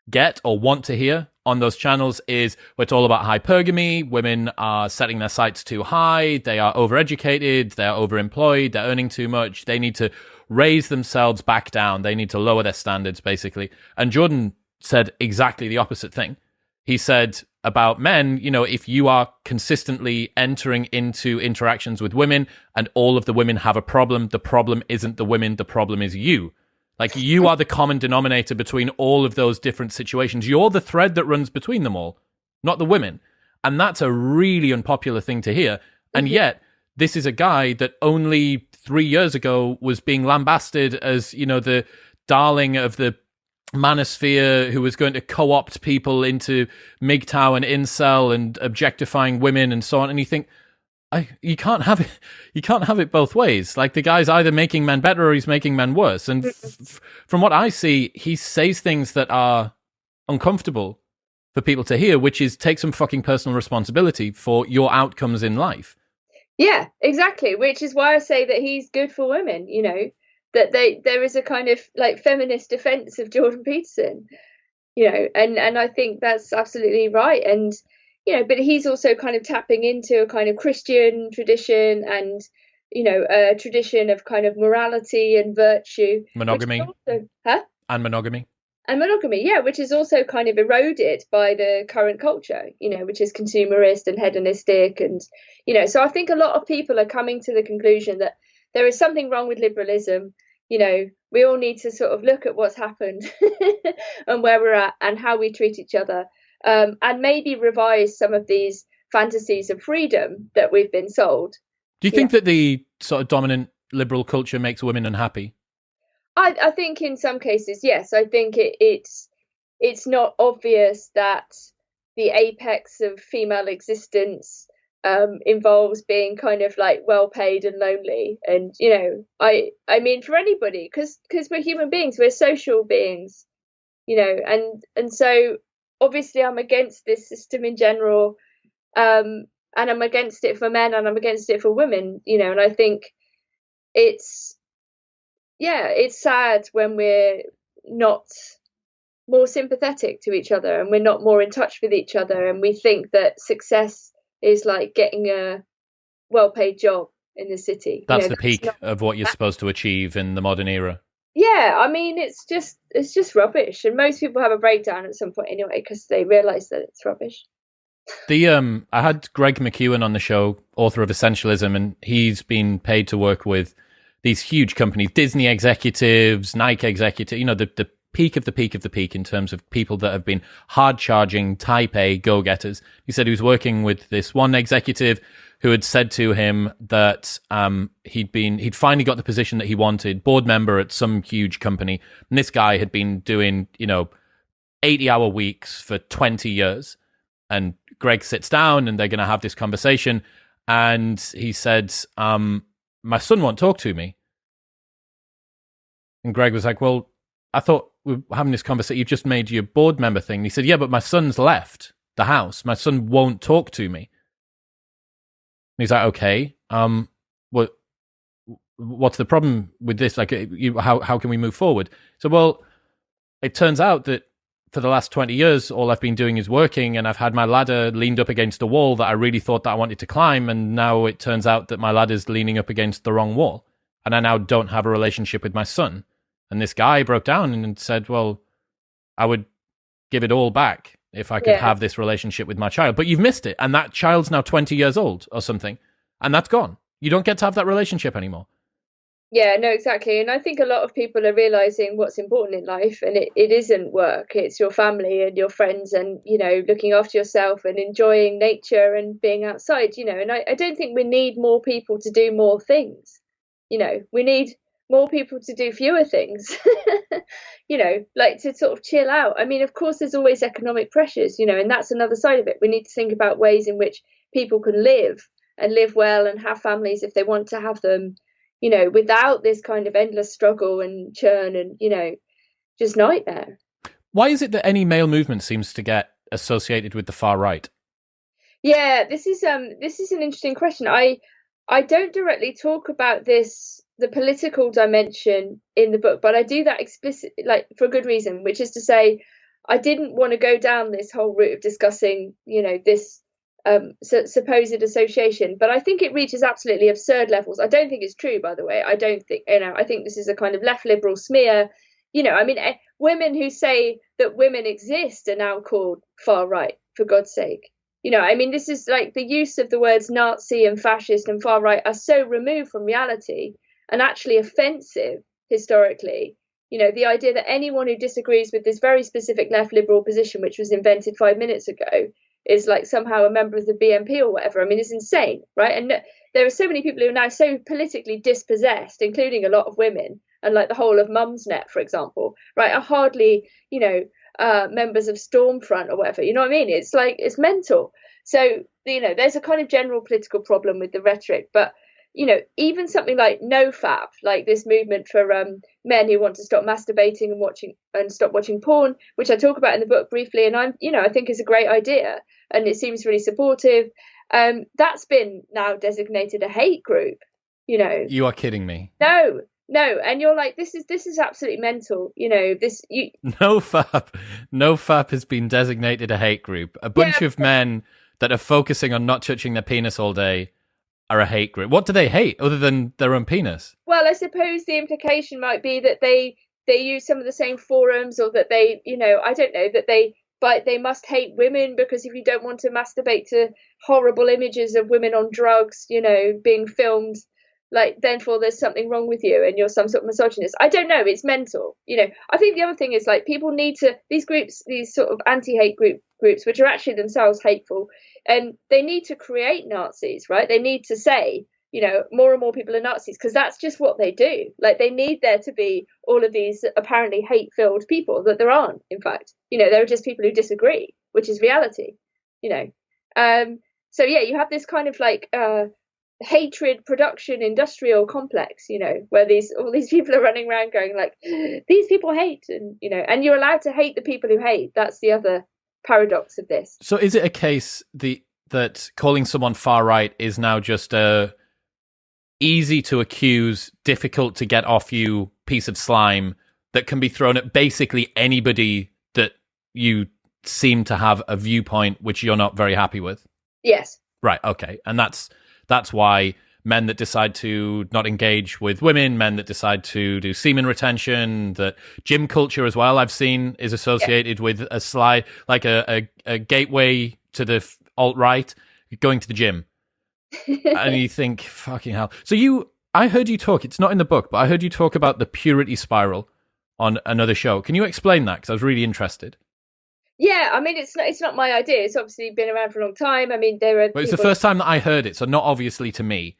get or want to hear on those channels is, well, it's all about hypergamy. Women are setting their sights too high. They are overeducated. They are overemployed. They're earning too much. They need to raise themselves back down. They need to lower their standards, basically. And Jordan said exactly the opposite thing. He said about men, if you are consistently entering into interactions with women and all of the women have a problem, the problem isn't the women, the problem is you. Like, you are the common denominator between all of those different situations. You're the thread that runs between them all, not the women. And that's a really unpopular thing to hear. And yet, this is a guy that only 3 years ago was being lambasted as, the darling of the manosphere, who was going to co-opt people into MGTOW and incel and objectifying women and so on. And you think, you can't have it. You can't have it both ways. Like, the guy's either making men better or he's making men worse. And from what I see, he says things that are uncomfortable for people to hear, which is take some fucking personal responsibility for your outcomes in life. Yeah, exactly. Which is why I say that he's good for women. That there is a kind of like feminist defense of Jordan Peterson. And I think that's absolutely right. And but he's also kind of tapping into a kind of Christian tradition and, a tradition of kind of morality and virtue. Monogamy. Also, And monogamy. And monogamy, yeah, which is also kind of eroded by the current culture, which is consumerist and hedonistic. And, so I think a lot of people are coming to the conclusion that there is something wrong with liberalism. We all need to sort of look at what's happened and where we're at and how we treat each other. And maybe revise some of these fantasies of freedom that we've been sold. Do you think that the sort of dominant liberal culture makes women unhappy? I think in some cases, yes. I think it's not obvious that the apex of female existence involves being kind of like well paid and lonely. And, I mean, for anybody, because we're human beings, we're social beings, and so obviously I'm against this system in general, and I'm against it for men and I'm against it for women, and I think it's sad when we're not more sympathetic to each other and we're not more in touch with each other, and we think that success is like getting a well-paid job in the city. That's the peak of what you're supposed to achieve in the modern era. Yeah, I mean, it's just rubbish, and most people have a breakdown at some point anyway because they realise that it's rubbish. I had Greg McEwen on the show, author of Essentialism, and he's been paid to work with these huge companies, Disney executives, Nike executives, the peak of the peak of the peak in terms of people that have been hard charging, type A go-getters. He said he was working with this one executive who had said to him that he'd finally got the position that he wanted, board member at some huge company. And this guy had been doing, 80-hour weeks for 20 years. And Greg sits down and they're going to have this conversation. And he said, my son won't talk to me. And Greg was like, well, I thought we're having this conversation. You've just made your board member thing. And he said, yeah, but my son's left the house. My son won't talk to me. And he's like, okay, what's the problem with this? Like, how can we move forward? So, well, it turns out that for the last 20 years, all I've been doing is working, and I've had my ladder leaned up against a wall that I really thought that I wanted to climb, and now it turns out that my ladder's leaning up against the wrong wall, and I now don't have a relationship with my son. And this guy broke down and said, well, I would give it all back if I could have this relationship with my child. But you've missed it, and that child's now 20 years old or something, and that's gone. You don't get to have that relationship anymore. Yeah, no, exactly. And I think a lot of people are realizing what's important in life, and it isn't work. It's your family and your friends, and, you know, looking after yourself and enjoying nature and being outside, you know. And I don't think we need more people to do more things. You know, we need more people to do fewer things, you know, like to sort of chill out. I mean, of course, there's always economic pressures, you know, and that's another side of it. We need to think about ways in which people can live and live well and have families if they want to have them, you know, without this kind of endless struggle and churn and, you know, just nightmare. Why is it that any male movement seems to get associated with the far right? Yeah, this is an interesting question. I don't directly talk about this, the political dimension in the book, but I do that explicitly, like for a good reason, which is to say, I didn't want to go down this whole route of discussing, you know, this supposed association, but I think it reaches absolutely absurd levels. I don't think it's true, by the way. I don't think, you know, I think this is a kind of left liberal smear. You know, I mean, women who say that women exist are now called far right, for God's sake. You know, I mean, this is like the use of the words Nazi and fascist and far right are so removed from reality and actually offensive historically. You know, the idea that anyone who disagrees with this very specific left liberal position, which was invented 5 minutes ago, is like somehow a member of the BNP or whatever. I mean, it's insane, right? And there are so many people who are now so politically dispossessed, including a lot of women, and like the whole of Mumsnet, for example, right, are hardly, you know, members of Stormfront or whatever. You know what I mean? It's like, it's mental. So, you know, there's a kind of general political problem with the rhetoric, but, you know, even something like NoFap, like this movement for men who want to stop masturbating and stop watching porn, which I talk about in the book briefly, and I think is a great idea, and it seems really supportive. That's been now designated a hate group. You know, you are kidding me. No, and you're like, this is absolutely mental. You know, NoFap has been designated a hate group. A bunch of men that are focusing on not touching their penis all day are a hate group. What do they hate other than their own penis? Well, I suppose the implication might be that they use some of the same forums, or that they, you know, I don't know, that they must hate women because if you don't want to masturbate to horrible images of women on drugs, you know, being filmed, like, therefore there's something wrong with you and you're some sort of misogynist. I don't know, it's mental. You know, I think the other thing is, like, people need to, these groups, these sort of anti-hate groups, which are actually themselves hateful, and they need to create Nazis, right? They need to say, you know, more and more people are Nazis, because that's just what they do. Like, they need there to be all of these apparently hate-filled people that there aren't, in fact. You know, there are just people who disagree, which is reality, you know. So, yeah, you have this kind of, like, hatred production industrial complex, you know, where all these people are running around going, like, these people hate, and, you know, and you're allowed to hate the people who hate. That's the other paradox of this. So is it a case that calling someone far right is now just a easy to accuse, difficult to get off you piece of slime that can be thrown at basically anybody that you seem to have a viewpoint which you're not very happy with? Yes. Right, okay. And that's why men that decide to not engage with women, men that decide to do semen retention, that gym culture as well, I've seen, is associated with a slide, like a gateway to the alt-right, going to the gym. And you think, fucking hell. So I heard you talk, it's not in the book, but I heard you talk about the purity spiral on another show. Can you explain that? Because I was really interested. Yeah, I mean, it's not my idea. It's obviously been around for a long time. I mean, there are. Well, it's the first time that I heard it, so not obviously to me.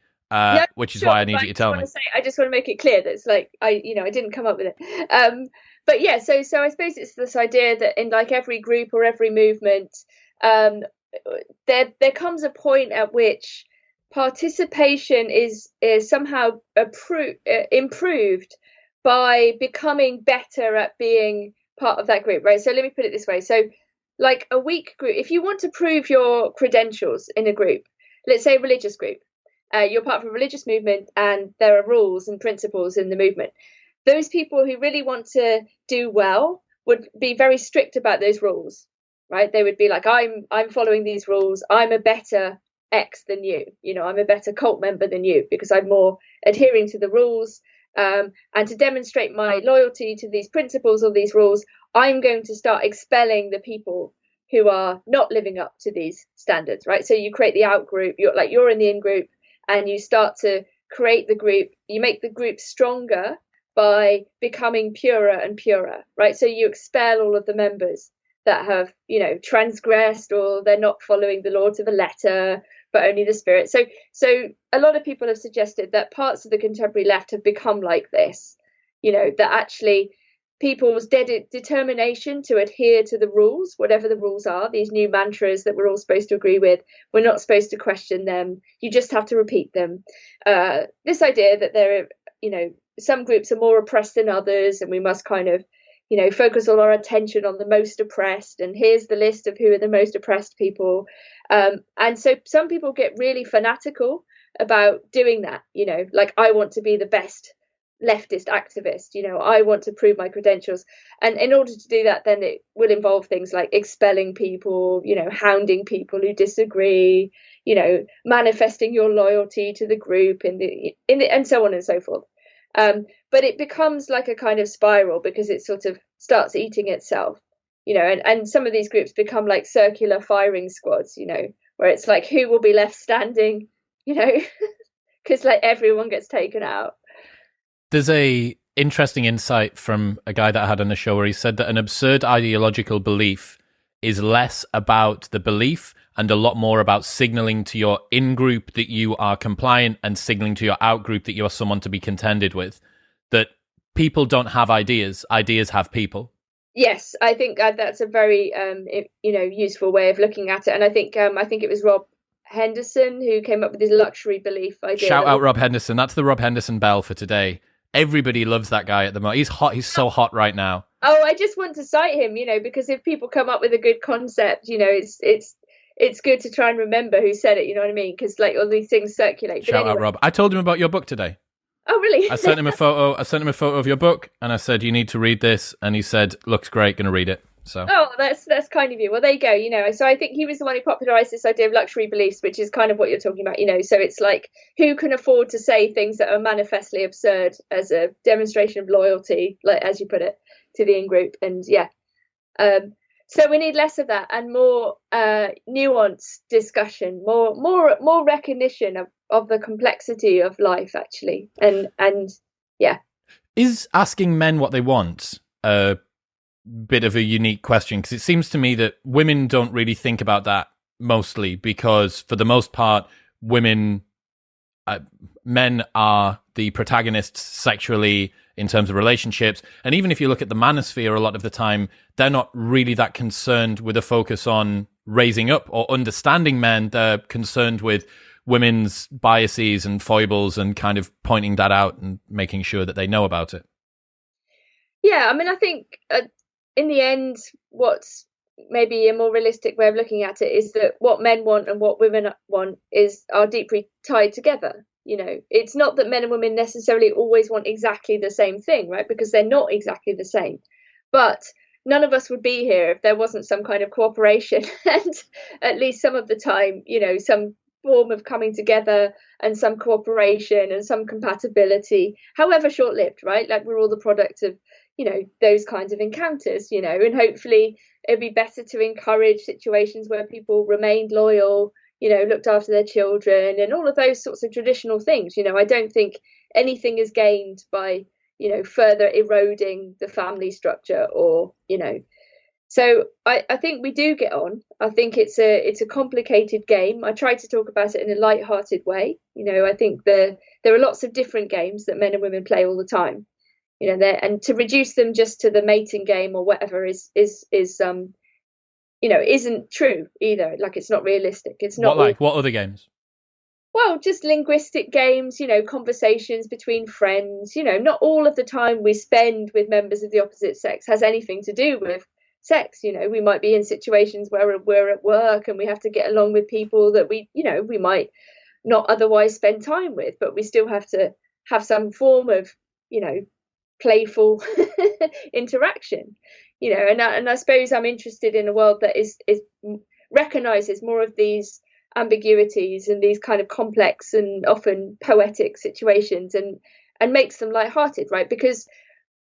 Which is why I need you to tell me. I just want to make it clear that it's like I didn't come up with it. But yeah, so I suppose it's this idea that in like every group or every movement, there comes a point at which participation is somehow improved by becoming better at being part of that group, right? So let me put it this way. So like a weak group, if you want to prove your credentials in a group, let's say a religious group, you're part of a religious movement and there are rules and principles in the movement. Those people who really want to do well would be very strict about those rules, right? They would be like, I'm following these rules. I'm a better X than you. I'm a better cult member than you because I'm more adhering to the rules. And to demonstrate my loyalty to these principles or these rules, I'm going to start expelling the people who are not living up to these standards, right? So you create the out group, you're in the in group, and you start to create the group. You make the group stronger by becoming purer and purer, right? So you expel all of the members that have, transgressed, or they're not following the law to the letter, but only the spirit. So a lot of people have suggested that parts of the contemporary left have become like this, that actually people's determination to adhere to the rules, whatever the rules are, these new mantras that we're all supposed to agree with, we're not supposed to question them. You just have to repeat them. This idea that there are, some groups are more oppressed than others, and we must kind of, focus all our attention on the most oppressed. And here's the list of who are the most oppressed people. And so some people get really fanatical about doing that, like I want to be the best leftist activist, I want to prove my credentials. And in order to do that, then it will involve things like expelling people, hounding people who disagree, manifesting your loyalty to the group and so on and so forth. But it becomes like a kind of spiral because it sort of starts eating itself, and some of these groups become like circular firing squads, where it's like who will be left standing, because like everyone gets taken out. There's a interesting insight from a guy that I had on the show where he said that an absurd ideological belief is less about the belief and a lot more about signaling to your in-group that you are compliant and signaling to your out-group that you are someone to be contended with. That people don't have ideas, ideas have people. Yes, I think that's a very useful way of looking at it. And I think it was Rob Henderson who came up with his luxury belief idea. Shout out Rob Henderson. That's the Rob Henderson bell for today. Everybody loves that guy at the moment. He's hot. He's so hot right now. Oh, I just want to cite him, because if people come up with a good concept, it's good to try and remember who said it. You know what I mean? Because like all these things circulate. Shout out Rob. I told him about your book today. Oh, really? I sent him a photo. Of your book, and I said you need to read this. And he said, "Looks great. Going to read it." So. Oh, that's kind of you. Well, there you go. So I think he was the one who popularized this idea of luxury beliefs, which is kind of what you're talking about. So it's like who can afford to say things that are manifestly absurd as a demonstration of loyalty, like as you put it, to the in-group. And yeah. So we need less of that and more nuanced discussion, more recognition of the complexity of life, actually. And yeah. Is asking men what they want a bit of a unique question? Because it seems to me that women don't really think about that mostly because for the most part, men are the protagonists sexually in terms of relationships. And even if you look at the manosphere, a lot of the time, they're not really that concerned with a focus on raising up or understanding men. They're concerned with women's biases and foibles and kind of pointing that out and making sure that they know about it. Yeah, I mean, I think in the end, what's maybe a more realistic way of looking at it is that what men want and what women want are deeply tied together. It's not that men and women necessarily always want exactly the same thing, right? Because they're not exactly the same. But none of us would be here if there wasn't some kind of cooperation and at least some of the time, some form of coming together and some cooperation and some compatibility, however short-lived, right? Like we're all the product of, those kinds of encounters, and hopefully it'd be better to encourage situations where people remained loyal, looked after their children and all of those sorts of traditional things. I don't think anything is gained by, further eroding the family structure or, So I think we do get on. I think it's a complicated game. I try to talk about it in a light-hearted way. I think there are lots of different games that men and women play all the time. And to reduce them just to the mating game or whatever is isn't true either. Like it's not realistic. It's not. What other games? Well, just linguistic games, conversations between friends. Not all of the time we spend with members of the opposite sex has anything to do with sex. We might be in situations where we're at work and we have to get along with people that we might not otherwise spend time with, but we still have to have some form of, playful interaction. And I suppose I'm interested in a world that is recognizes more of these ambiguities and these kind of complex and often poetic situations, and makes them lighthearted, right? Because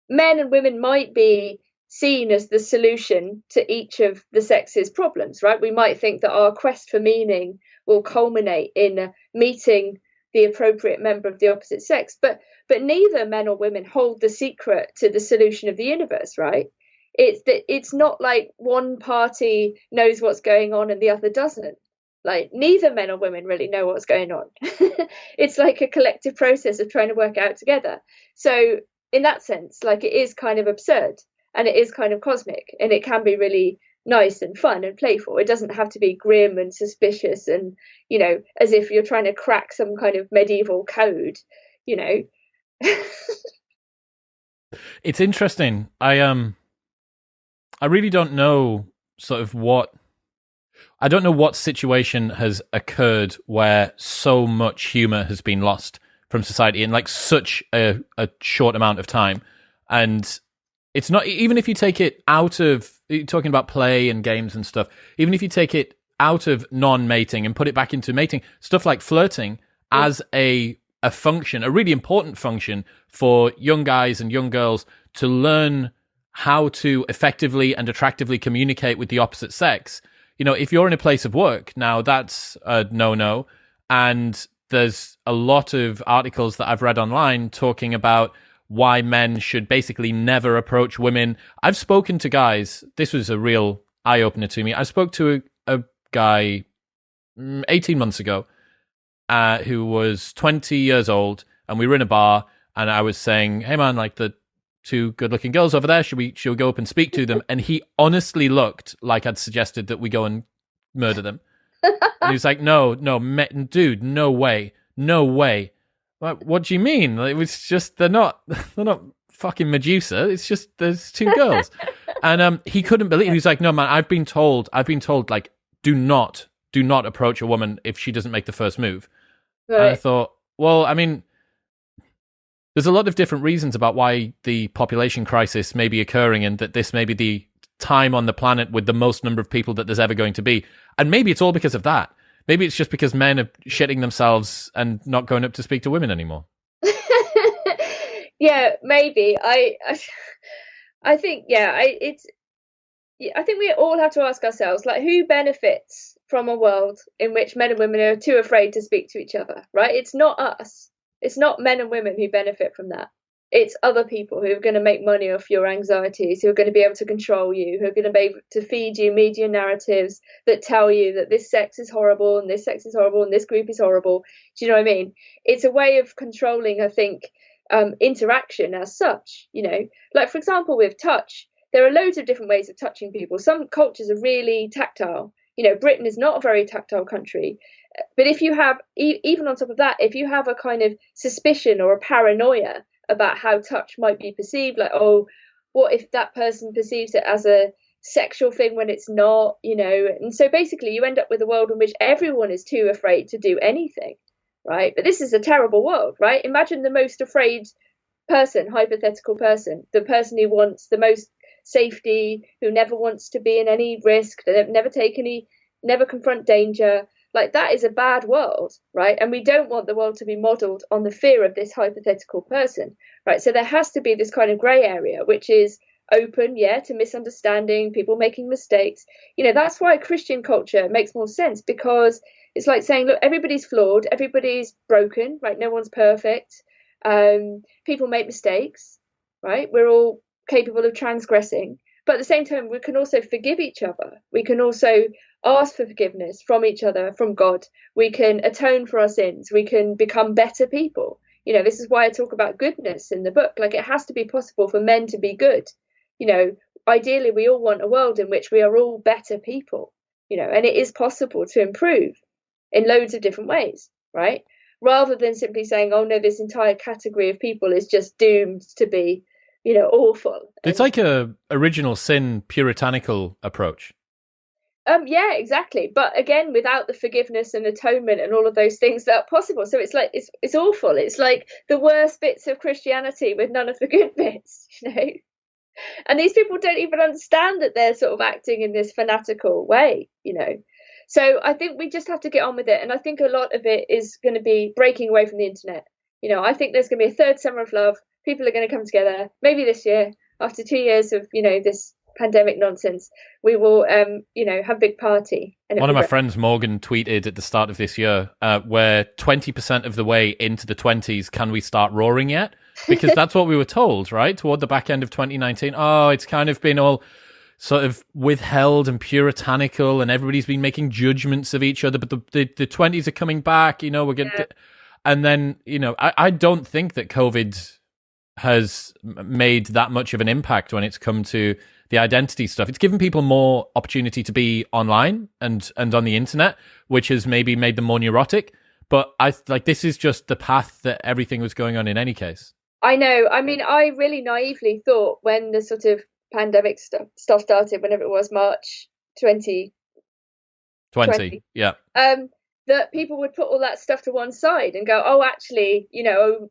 men and women might be seen as the solution to each of the sex's problems, right? We might think that our quest for meaning will culminate in meeting the appropriate member of the opposite sex, but neither men or women hold the secret to the solution of the universe, right? It's not like one party knows what's going on and the other doesn't. Like, neither men or women really know what's going on. It's like a collective process of trying to work out together. So in that sense, like, it is kind of absurd and it is kind of cosmic, and it can be really nice and fun and playful. It doesn't have to be grim and suspicious and, as if you're trying to crack some kind of medieval code, It's interesting. I really don't know I don't know what situation has occurred where so much humor has been lost from society in like such a short amount of time. And it's not, even if you take it out of, you're talking about play and games and stuff, even if you take it out of non-mating and put it back into mating, stuff like flirting as a function, a really important function for young guys and young girls to learn how to effectively and attractively communicate with the opposite sex. If you're in a place of work, now that's a no-no. And there's a lot of articles that I've read online talking about why men should basically never approach women. I've spoken to guys, this was a real eye-opener to me. I spoke to a guy 18 months ago who was 20 years old, and we were in a bar, and I was saying, hey man, like the two good-looking girls over there, should we go up and speak to them? And he honestly looked like I'd suggested that we go and murder them. And he was like, no, dude, no way. What do you mean? It was just they're not fucking Medusa. It's just there's two girls. And he couldn't believe it. He was like, no man, I've been told like do not approach a woman if she doesn't make the first move. Right. And I thought, well, I mean, there's a lot of different reasons about why the population crisis may be occurring, and that this may be the time on the planet with the most number of people that there's ever going to be. And maybe it's all because of that. Maybe it's just because men are shitting themselves and not going up to speak to women anymore. Yeah, maybe. I think, I think we all have to ask ourselves, like, who benefits from a world in which men and women are too afraid to speak to each other, right? It's not us. It's not men and women who benefit from that. It's other people who are going to make money off your anxieties, who are going to be able to control you, who are going to be able to feed you media narratives that tell you that this sex is horrible and this sex is horrible and this group is horrible. Do you know what I mean? It's a way of controlling, I think, interaction as such. Like, for example, with touch, there are loads of different ways of touching people. Some cultures are really tactile. Britain is not a very tactile country. But if you have, even on top of that, if you have a kind of suspicion or a paranoia about how touch might be perceived, like, oh, what if that person perceives it as a sexual thing when it's not, and so basically you end up with a world in which everyone is too afraid to do anything, right? But this is a terrible world, right? Imagine the most afraid person, hypothetical person, the person who wants the most safety, who never wants to be in any risk, that never confront danger. Like, that is a bad world, right? And we don't want the world to be modeled on the fear of this hypothetical person, right? So there has to be this kind of gray area, which is open, to misunderstanding, people making mistakes. That's why Christian culture makes more sense, because it's like saying, look, everybody's flawed, everybody's broken, right? No one's perfect. People make mistakes, right? We're all capable of transgressing. But at the same time, we can also forgive each other. We can also ask for forgiveness from each other, from God. We can atone for our sins. We can become better people. This is why I talk about goodness in the book. Like, it has to be possible for men to be good. Ideally, we all want a world in which we are all better people, and it is possible to improve in loads of different ways. right? Rather than simply saying, oh no, this entire category of people is just doomed to be, awful. It's like a original sin puritanical approach. Yeah, exactly. But again, without the forgiveness and atonement and all of those things that are possible. So it's like it's awful. It's like the worst bits of Christianity with none of the good bits, And these people don't even understand that they're sort of acting in this fanatical way. So I think we just have to get on with it. And I think a lot of it is going to be breaking away from the internet. I think there's going to be a third summer of love. People are going to come together, maybe this year, after 2 years of, this pandemic nonsense. We will, have a big party. And one of my friends, Morgan, tweeted at the start of this year, where 20% of the way into the 20s, can we start roaring yet? Because that's what we were told, right? Toward the back end of 2019. Oh, it's kind of been all sort of withheld and puritanical, and everybody's been making judgments of each other, but the 20s are coming back, we're going to... And then, I don't think that COVID has made that much of an impact when it's come to the identity stuff. It's given people more opportunity to be online and on the internet, which has maybe made them more neurotic. But this is just the path that everything was going on in any case. I know. I mean, I really naively thought when the sort of pandemic stuff started, whenever it was, March 2020, yeah. That people would put all that stuff to one side and go, oh, actually,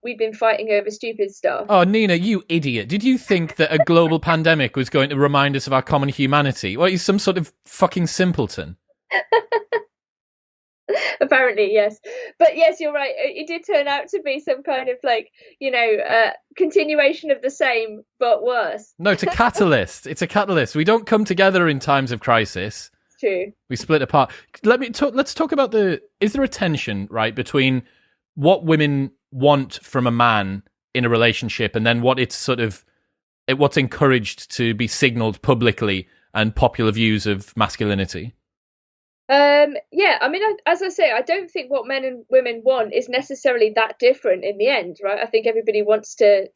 we've been fighting over stupid stuff. Oh, Nina, you idiot. Did you think that a global pandemic was going to remind us of our common humanity? What, he's some sort of fucking simpleton? Apparently, yes. But yes, you're right. It did turn out to be some kind of continuation of the same, but worse. No, it's a catalyst. It's a catalyst. We don't come together in times of crisis. True. We split apart. Let's talk about is there a tension, right, between what women want from a man in a relationship and then what's encouraged to be signaled publicly and popular views of masculinity? Yeah, I mean, as I say, I don't think what men and women want is necessarily that different in the end, right? I think everybody wants to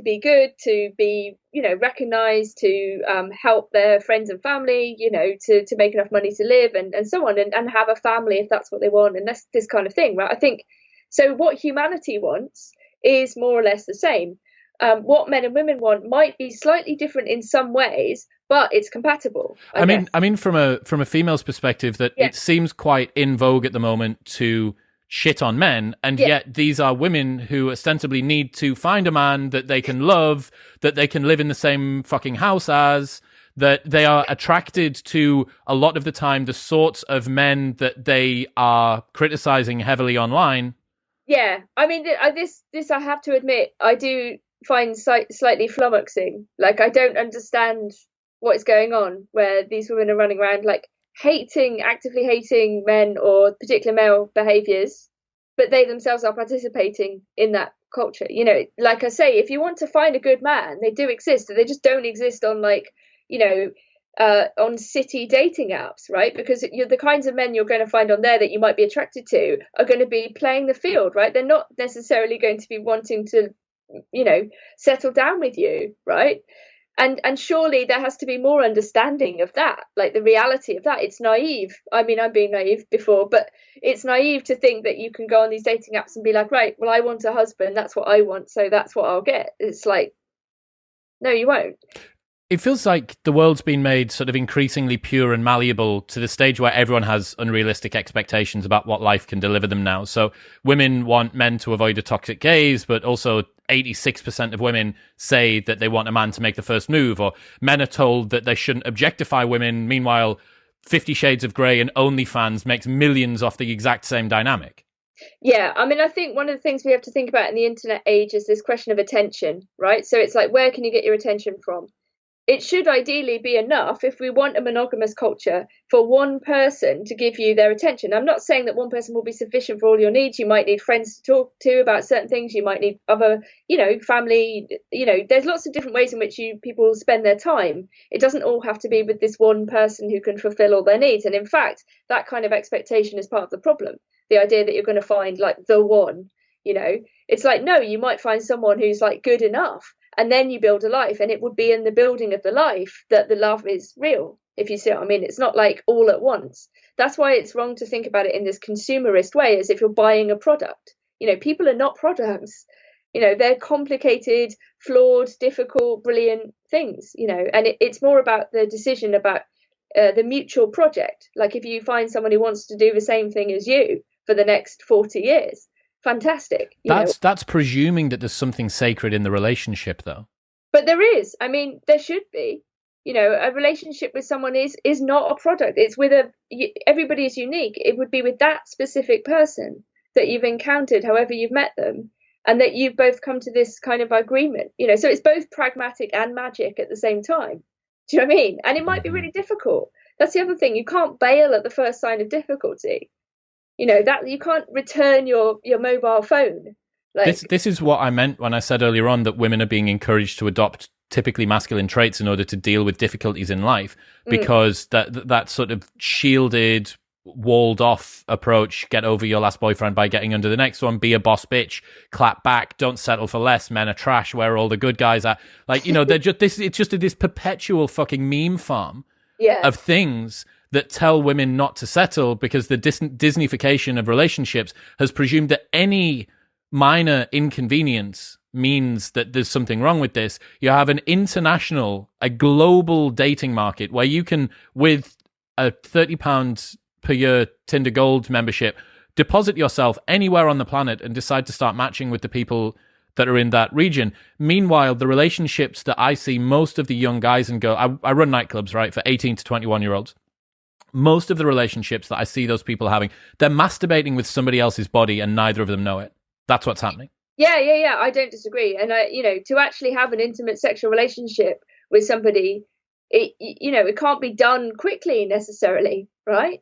be good, to be, recognized, to help their friends and family, to make enough money to live and so on, and have a family if that's what they want, and that's this kind of thing, right? I think so. What humanity wants is more or less the same. What men and women want might be slightly different in some ways, but it's compatible. I mean, from a female's perspective, that it seems quite in vogue at the moment to shit on men, and yet these are women who ostensibly need to find a man that they can love, that they can live in the same fucking house as, that they are attracted to a lot of the time the sorts of men that they are criticizing heavily online. Yeah, I mean, this I have to admit, I do find slightly flummoxing. Like, I don't understand what is going on where these women are running around actively hating men or particular male behaviors, but they themselves are participating in that culture. Like I say, if you want to find a good man, they do exist. They just don't exist on on city dating apps, right? Because the kinds of men you're going to find on there that you might be attracted to are going to be playing the field, right? They're not necessarily going to be wanting to settle down with you, right? And surely there has to be more understanding of that, like the reality of that. It's naive. I mean, I'm being naive before, but it's naive to think that you can go on these dating apps and be like, right, well, I want a husband, that's what I want, so that's what I'll get. It's like, no, you won't. It feels like the world's been made sort of increasingly pure and malleable to the stage where everyone has unrealistic expectations about what life can deliver them now. So women want men to avoid a toxic gaze, but also 86% of women say that they want a man to make the first move, or men are told that they shouldn't objectify women. Meanwhile, 50 Shades of Grey and OnlyFans makes millions off the exact same dynamic. Yeah, I mean, I think one of the things we have to think about in the internet age is this question of attention, right? So it's like, where can you get your attention from? It should ideally be enough, if we want a monogamous culture, for one person to give you their attention. I'm not saying that one person will be sufficient for all your needs. You might need friends to talk to about certain things. You might need other, family. There's lots of different ways in which people spend their time. It doesn't all have to be with this one person who can fulfill all their needs. And in fact, that kind of expectation is part of the problem. The idea that you're going to find the one, it's like, no, you might find someone who's good enough. And then you build a life, and it would be in the building of the life that the love is real, if you see what I mean. It's not like all at once. That's why it's wrong to think about it in this consumerist way, as if you're buying a product. People are not products. They're complicated, flawed, difficult, brilliant things, and it's more about the decision about the mutual project. Like, if you find someone who wants to do the same thing as you for the next 40 years, fantastic. That's presuming that there's something sacred in the relationship, though. But there is. I mean, there should be. A relationship with someone is not a product. It's with everybody is unique. It would be with that specific person that you've encountered, however you've met them, and that you've both come to this kind of agreement. So it's both pragmatic and magic at the same time. Do you know what I mean? And it might be really difficult. That's the other thing. You can't bail at the first sign of difficulty. That you can't return your mobile phone. This is what I meant when I said earlier on that women are being encouraged to adopt typically masculine traits in order to deal with difficulties in life, because that sort of shielded, walled off approach, get over your last boyfriend by getting under the next one, be a boss bitch, clap back, don't settle for less, men are trash, where all the good guys are. They're just it's just this perpetual fucking meme farm of things that tell women not to settle, because the Disneyfication of relationships has presumed that any minor inconvenience means that there's something wrong with this. You have a global dating market where you can, with a £30 per year Tinder Gold membership, deposit yourself anywhere on the planet and decide to start matching with the people that are in that region. Meanwhile, the relationships that I see most of the young guys and girls, I run nightclubs, right, for 18 to 21-year-olds. Most of the relationships that I see those people having, they're masturbating with somebody else's body and neither of them know it. That's what's happening. Yeah. I don't disagree. And to actually have an intimate sexual relationship with somebody, it can't be done quickly necessarily, right?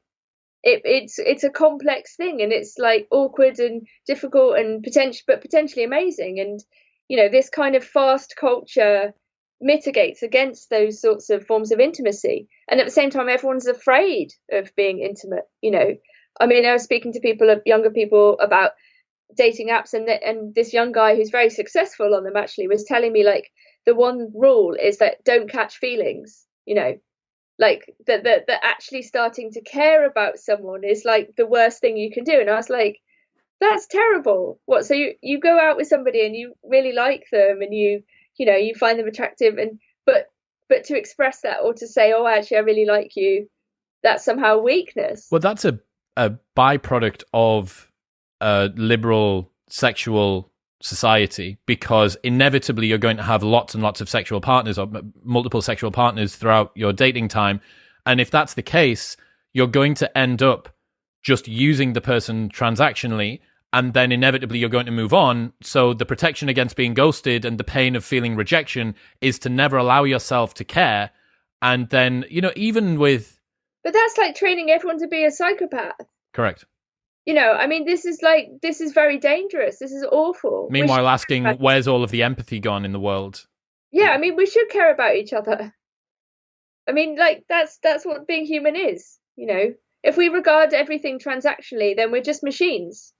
It's a complex thing, and it's like awkward and difficult and potentially amazing. And this kind of fast culture mitigates against those sorts of forms of intimacy. And at the same time, everyone's afraid of being intimate. I mean, I was speaking to younger people about dating apps, and this young guy who's very successful on them actually was telling me, like, the one rule is that don't catch feelings. Like that actually starting to care about someone is like the worst thing you can do. And I was like, that's terrible. What? So you go out with somebody and you really like them and you find them attractive, but to express that, or to say, oh, actually I really like you, that's somehow weakness. Well, that's a byproduct of a liberal sexual society, because inevitably you're going to have lots and lots of sexual partners or multiple sexual partners throughout your dating time. And if that's the case, you're going to end up just using the person transactionally, and then inevitably you're going to move on. So the protection against being ghosted and the pain of feeling rejection is to never allow yourself to care. And then, even with... But that's like training everyone to be a psychopath. Correct. I mean, this is very dangerous. This is awful. Meanwhile, asking, where's all of the empathy gone in the world? Yeah, I mean, we should care about each other. I mean, like, that's what being human is. If we regard everything transactionally, then we're just machines.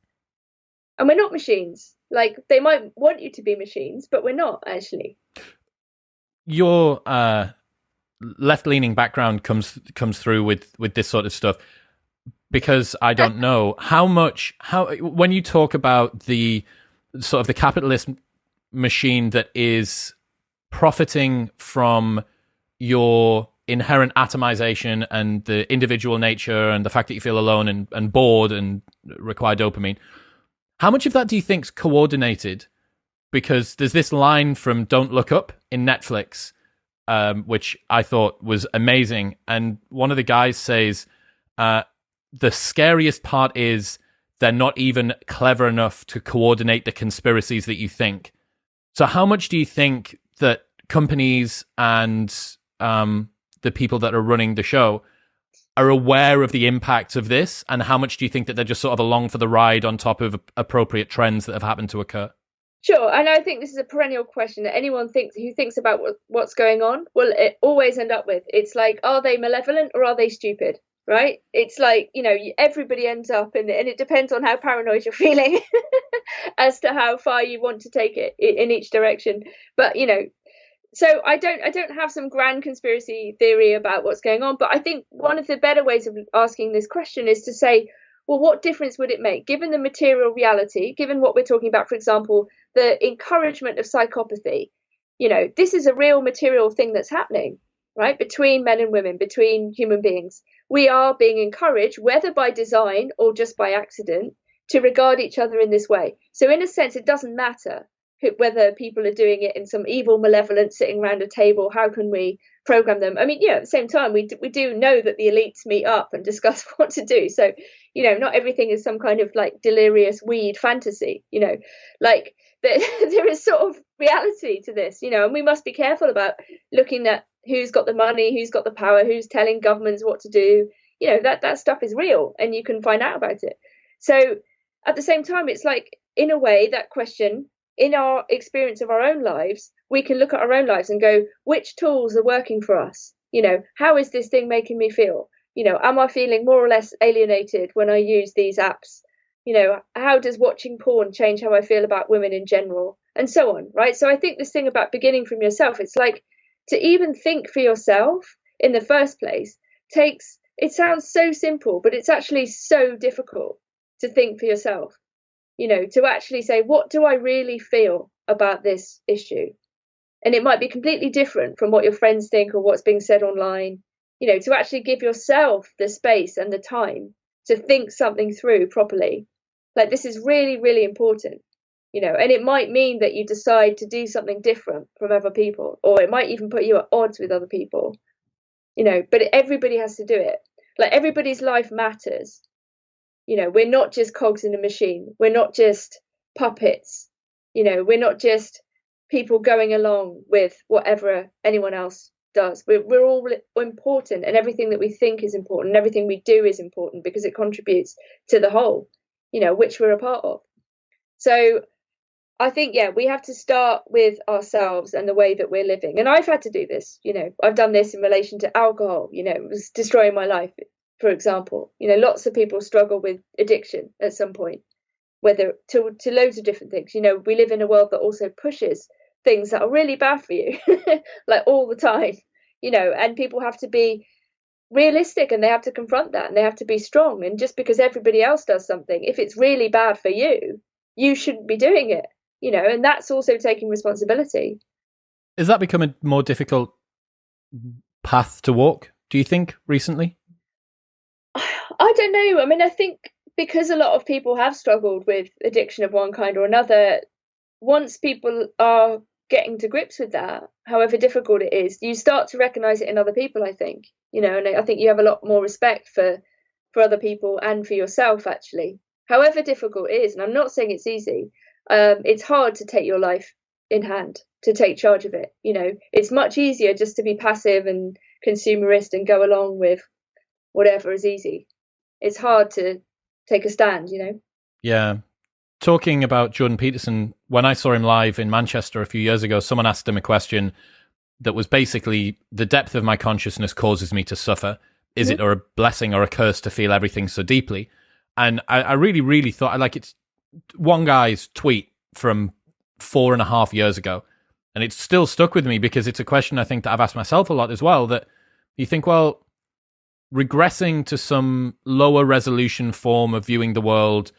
And we're not machines. Like, they might want you to be machines, but we're not, actually. Your left-leaning background comes through with this sort of stuff. Because I don't know how when you talk about the sort of the capitalist machine that is profiting from your inherent atomization and the individual nature and the fact that you feel alone and bored and require dopamine, how much of that do you think's coordinated? Because there's this line from Don't Look Up in Netflix, which I thought was amazing. And one of the guys says, the scariest part is they're not even clever enough to coordinate the conspiracies that you think. So how much do you think that companies and the people that are running the show are aware of the impact of this? And how much do you think that they're just sort of along for the ride on top of appropriate trends that have happened to occur? Sure, and I think this is a perennial question that anyone who thinks about what's going on will always end up with. It's like, are they malevolent or are they stupid? Right? It's like, everybody ends up and it depends on how paranoid you're feeling as to how far you want to take it in each direction. But, So I don't have some grand conspiracy theory about what's going on, but I think one of the better ways of asking this question is to say, well, what difference would it make, given the material reality, given what we're talking about, for example, the encouragement of psychopathy? This is a real material thing that's happening, right? Between men and women, between human beings. We are being encouraged, whether by design or just by accident, to regard each other in this way. So in a sense, it doesn't matter whether people are doing it in some evil malevolence sitting around a table. How can we program them? I mean, at the same time, we do know that the elites meet up and discuss what to do. So, not everything is some kind of like delirious weed fantasy, like there is sort of reality to this, and we must be careful about looking at who's got the money, who's got the power, who's telling governments what to do. That stuff is real, and you can find out about it. So at the same time, it's like, in a way, that question, in our experience of our own lives, we can look at our own lives and go, which tools are working for us? How is this thing making me feel? Am I feeling more or less alienated when I use these apps? How does watching porn change how I feel about women in general? And so on, right? So I think this thing about beginning from yourself, it's like, to even think for yourself in the first place it sounds so simple, but it's actually so difficult to think for yourself. To actually say, what do I really feel about this issue? And it might be completely different from what your friends think or what's being said online. To actually give yourself the space and the time to think something through properly. Like, this is really, really important, and it might mean that you decide to do something different from other people, or it might even put you at odds with other people, but everybody has to do it. Like, everybody's life matters. We're not just cogs in a machine. We're not just puppets. We're not just people going along with whatever anyone else does. We're all important, and everything that we think is important, and everything we do is important because it contributes to the whole, which we're a part of. So I think, we have to start with ourselves and the way that we're living. And I've had to do this. I've done this in relation to alcohol. It was destroying my life, for example. Lots of people struggle with addiction at some point, whether to loads of different things. We live in a world that also pushes things that are really bad for you, like, all the time, and people have to be realistic, and they have to confront that, and they have to be strong. And just because everybody else does something, if it's really bad for you, you shouldn't be doing it, and that's also taking responsibility. Is that become a more difficult path to walk, do you think, recently? I don't know. I mean, I think because a lot of people have struggled with addiction of one kind or another, once people are getting to grips with that, however difficult it is, you start to recognize it in other people, I think, and I think you have a lot more respect for other people and for yourself, actually, however difficult it is. And I'm not saying it's easy. It's hard to take your life in hand, to take charge of it. It's much easier just to be passive and consumerist and go along with whatever is easy. It's hard to take a stand, Yeah. Talking about Jordan Peterson, when I saw him live in Manchester a few years ago, someone asked him a question that was basically, the depth of my consciousness causes me to suffer. Is it a blessing or a curse to feel everything so deeply? And I really, really thought, it's one guy's tweet from 4.5 years ago, and it's still stuck with me because it's a question I think that I've asked myself a lot as well, that you think, well, regressing to some lower resolution form of viewing the world,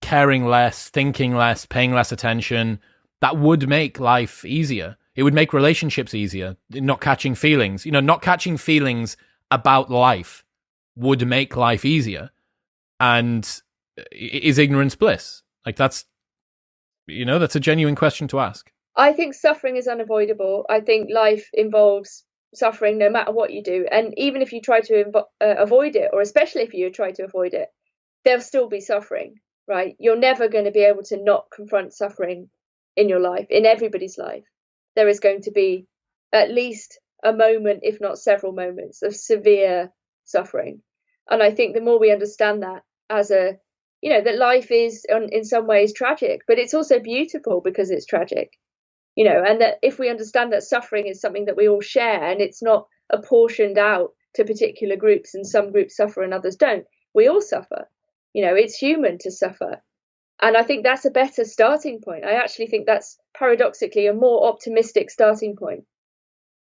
caring less, thinking less, paying less attention, that would make life easier. It would make relationships easier. Not catching feelings, not catching feelings about life would make life easier. And is ignorance bliss? Like, that's a genuine question to ask. I think suffering is unavoidable. I think life involves suffering no matter what you do. And even if you try to avoid it, or especially if you try to avoid it, there'll still be suffering. Right? You're never going to be able to not confront suffering in your life, in everybody's life. There is going to be at least a moment, if not several moments, of severe suffering. And I think the more we understand that as that life is in some ways tragic, but it's also beautiful because it's tragic, and that if we understand that suffering is something that we all share, and it's not apportioned out to particular groups, and some groups suffer and others don't, we all suffer. It's human to suffer. And I think that's a better starting point. I actually think that's paradoxically a more optimistic starting point,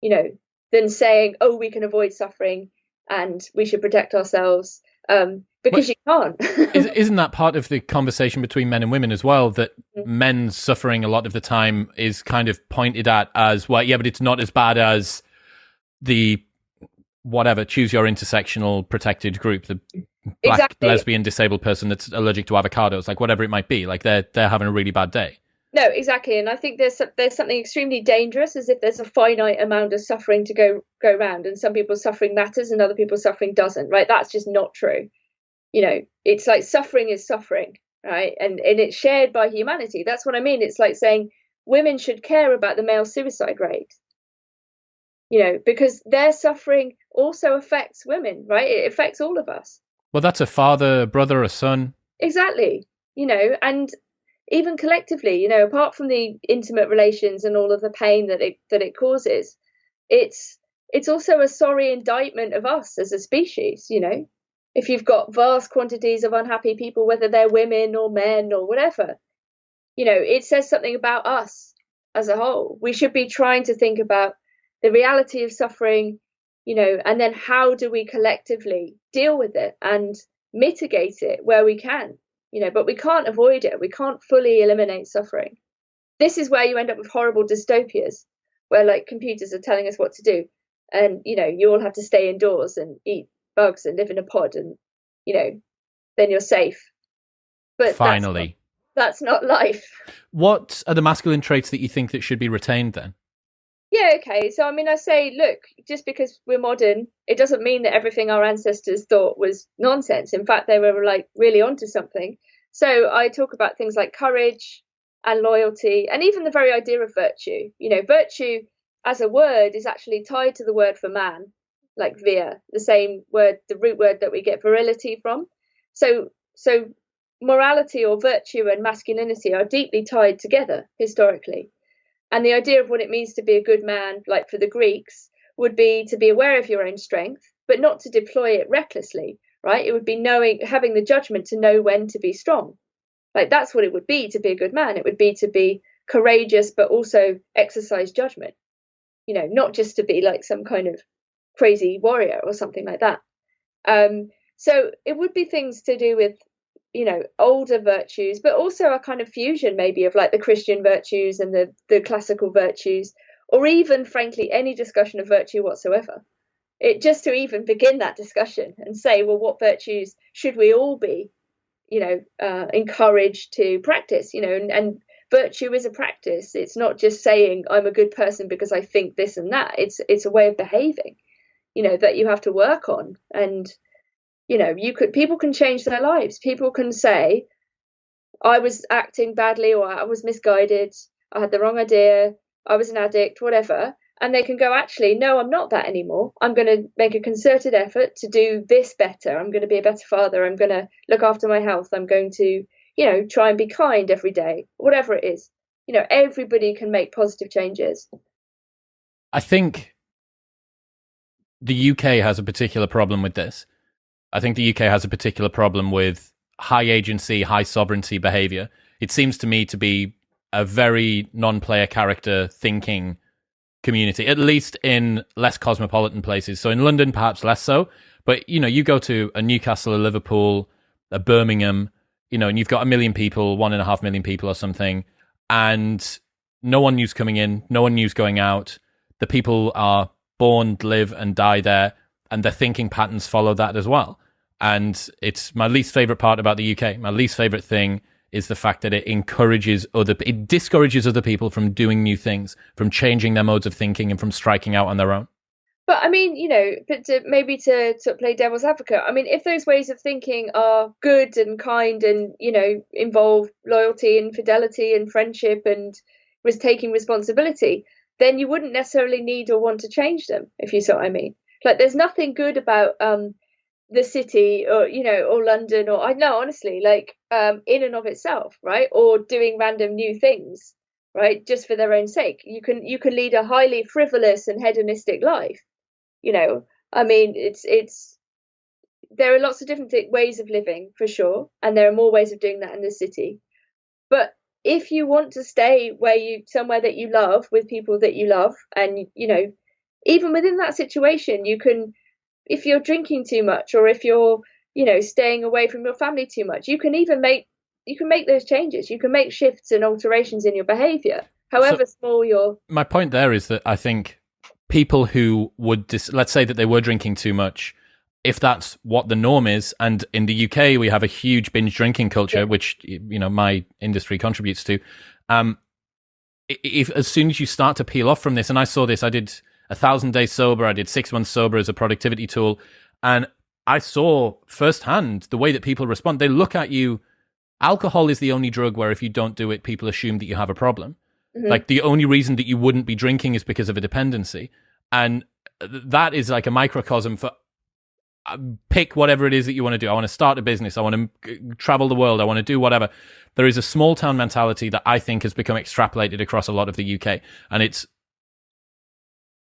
than saying, oh, we can avoid suffering and we should protect ourselves, because you can't. Isn't that part of the conversation between men and women as well, that men's suffering a lot of the time is kind of pointed at as, well, yeah, but it's not as bad as the whatever, choose your intersectional protected group, the black, Exactly. lesbian, disabled person that's allergic to avocados, like whatever it might be, like they're having a really bad day. No, exactly. And I think there's something extremely dangerous, as if there's a finite amount of suffering to go around, and some people's suffering matters and other people's suffering doesn't, right? That's just not true. It's like suffering is suffering, right? And it's shared by humanity. That's what I mean. It's like saying women should care about the male suicide rate, because their suffering also affects women, right? It affects all of us. Well, that's a father, a brother, a son. Exactly. And even collectively, apart from the intimate relations and all of the pain that it causes, it's also a sorry indictment of us as a species. If you've got vast quantities of unhappy people, whether they're women or men or whatever, it says something about us as a whole. We should be trying to think about the reality of suffering, and then how do we collectively deal with it and mitigate it where we can, but we can't avoid it. We can't fully eliminate suffering. This is where you end up with horrible dystopias, where like computers are telling us what to do, and you all have to stay indoors and eat bugs and live in a pod, and then you're safe. But finally, that's not life. What are the masculine traits that you think that should be retained then? Yeah, okay. So, I mean, I say, look, just because we're modern, it doesn't mean that everything our ancestors thought was nonsense. In fact, they were like really onto something. So I talk about things like courage and loyalty, and even the very idea of virtue. Virtue as a word is actually tied to the word for man, like vir, the same word, the root word that we get virility from. So morality or virtue and masculinity are deeply tied together historically. And the idea of what it means to be a good man, like for the Greeks, would be to be aware of your own strength, but not to deploy it recklessly, right? It would be having the judgment to know when to be strong. Like that's what it would be to be a good man. It would be to be courageous, but also exercise judgment, not just to be like some kind of crazy warrior or something like that. So it would be things to do with older virtues, but also a kind of fusion maybe of like the Christian virtues and the classical virtues, or even frankly any discussion of virtue whatsoever. It just to even begin that discussion and say, well, what virtues should we all be encouraged to practice, and virtue is a practice. It's not just saying I'm a good person because I think this and that. It's a way of behaving, that you have to work on. And people can change their lives. People can say, I was acting badly, or I was misguided, I had the wrong idea, I was an addict, whatever. And they can go, actually, no, I'm not that anymore. I'm going to make a concerted effort to do this better. I'm going to be a better father. I'm going to look after my health. I'm going to, try and be kind every day, whatever it is. Everybody can make positive changes. I think the UK has a particular problem with this. I think the UK has a particular problem with high agency, high sovereignty behavior. It seems to me to be a very non-player character thinking community, at least in less cosmopolitan places. So in London, perhaps less so. But, you go to a Newcastle, a Liverpool, a Birmingham, and you've got 1 million people, 1.5 million people or something, and no one new's coming in, no one new's going out. The people are born, live, and die there, and their thinking patterns follow that as well. And it's my least favorite part about the UK. My least favorite thing is the fact that it discourages other people from doing new things, from changing their modes of thinking, and from striking out on their own. But I mean, but to play devil's advocate, I mean, if those ways of thinking are good and kind and, involve loyalty and fidelity and friendship and taking responsibility, then you wouldn't necessarily need or want to change them, if you see what I mean. Like, there's nothing good about the city or or London, or I know honestly, like in and of itself, right? Or doing random new things, right, just for their own sake. You can lead a highly frivolous and hedonistic life. I mean, it's there are lots of different ways of living for sure, and there are more ways of doing that in the city. But if you want to stay somewhere that you love with people that you love, and even within that situation, you can, if you're drinking too much, or if you're staying away from your family too much, you can make those changes. You can make shifts and alterations in your behavior, however small your. My point there is that I think people who would let's say that they were drinking too much, if that's what the norm is, and in the UK we have a huge binge drinking culture, which my industry contributes to, if as soon as you start to peel off from this, and I saw this, I did 1,000 days sober, I did 6 months sober as a productivity tool, and I saw firsthand the way that people respond. They look at you. Alcohol is the only drug where if you don't do it, people assume that you have a problem. Mm-hmm. Like the only reason that you wouldn't be drinking is because of a dependency. And that is like a microcosm for pick whatever it is that you want to do. I want to start a business. I want to travel the world. I want to do whatever. There is a small town mentality that I think has become extrapolated across a lot of the UK. And it's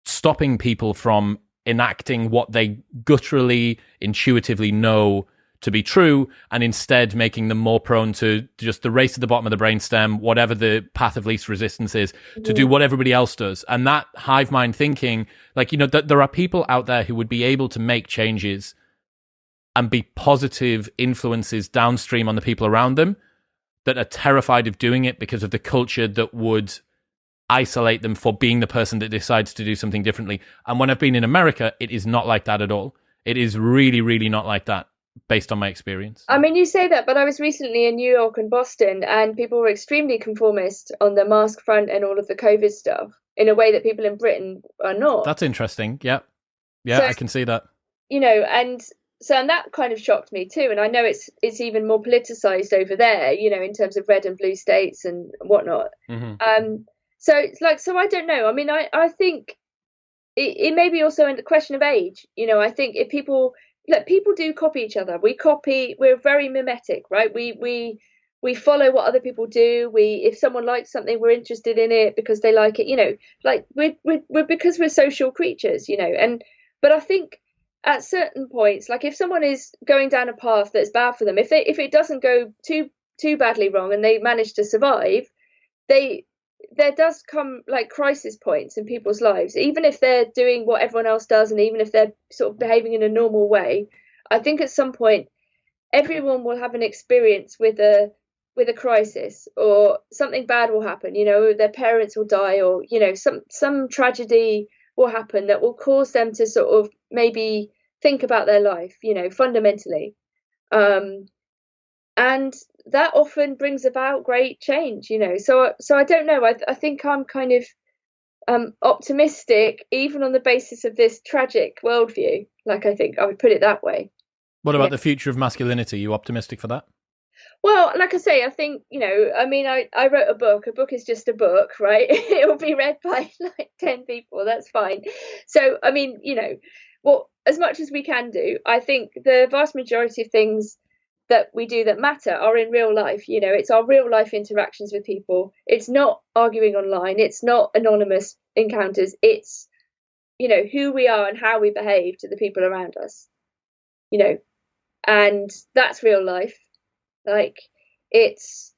stopping people from enacting what they gutturally, intuitively know to be true, and instead making them more prone to just the race to the bottom of the brainstem, whatever the path of least resistance is, to do what everybody else does. And that hive mind thinking, like, there are people out there who would be able to make changes and be positive influences downstream on the people around them that are terrified of doing it because of the culture that would isolate them for being the person that decides to do something differently. And when I've been in America, it is not like that at all. It is really, really not like that, based on my experience. I mean, you say that, but I was recently in New York and Boston, and people were extremely conformist on the mask front and all of the COVID stuff in a way that people in Britain are not. That's interesting. Yeah. So, I can see that. And that kind of shocked me too. And I know it's even more politicized over there, in terms of red and blue states and whatnot. Mm-hmm. So it's like, so I don't know. I mean, I think it may be also in the question of age. I think if people do copy each other. We're very mimetic, right? We follow what other people do. If someone likes something, we're interested in it because they like it, like we're because we're social creatures, but I think at certain points, like if someone is going down a path that's bad for them, if it doesn't go too badly wrong and they manage to survive, there does come like crisis points in people's lives, even if they're doing what everyone else does, and even if they're sort of behaving in a normal way. I think at some point everyone will have an experience with a crisis, or something bad will happen, their parents will die, or some tragedy will happen that will cause them to sort of maybe think about their life, fundamentally. And that often brings about great change, So I don't know. I think I'm kind of optimistic, even on the basis of this tragic worldview. Like, I think I would put it that way. What about the future of masculinity? Are you optimistic for that? Well, like I say, I think, I mean, I wrote a book. A book is just a book, right? It will be read by like 10 people. That's fine. So, I mean, as much as we can do, I think the vast majority of things that we do that matter are in real life. It's our real life interactions with people. It's not arguing online. It's not anonymous encounters. It's, who we are and how we behave to the people around us, and that's real life. Like it's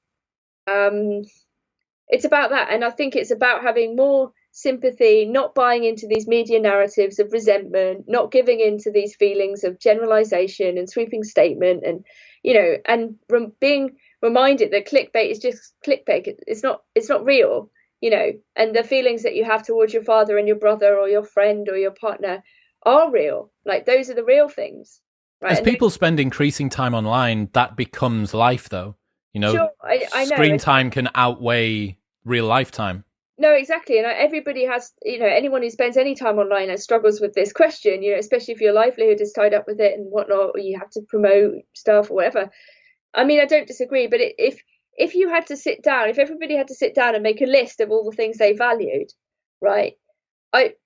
about that. And I think it's about having more sympathy, not buying into these media narratives of resentment, not giving into these feelings of generalization and sweeping statement, and being reminded that clickbait is just clickbait. It's not real, and the feelings that you have towards your father and your brother or your friend or your partner are real. Like, those are the real things, right? As people spend increasing time online, that becomes life, though. Sure, I know. Screen time can outweigh real life time. No, exactly. And everybody has, anyone who spends any time online and struggles with this question, especially if your livelihood is tied up with it and whatnot, or you have to promote stuff or whatever. I mean, I don't disagree, but if you had to sit down, if everybody had to sit down and make a list of all the things they valued, right?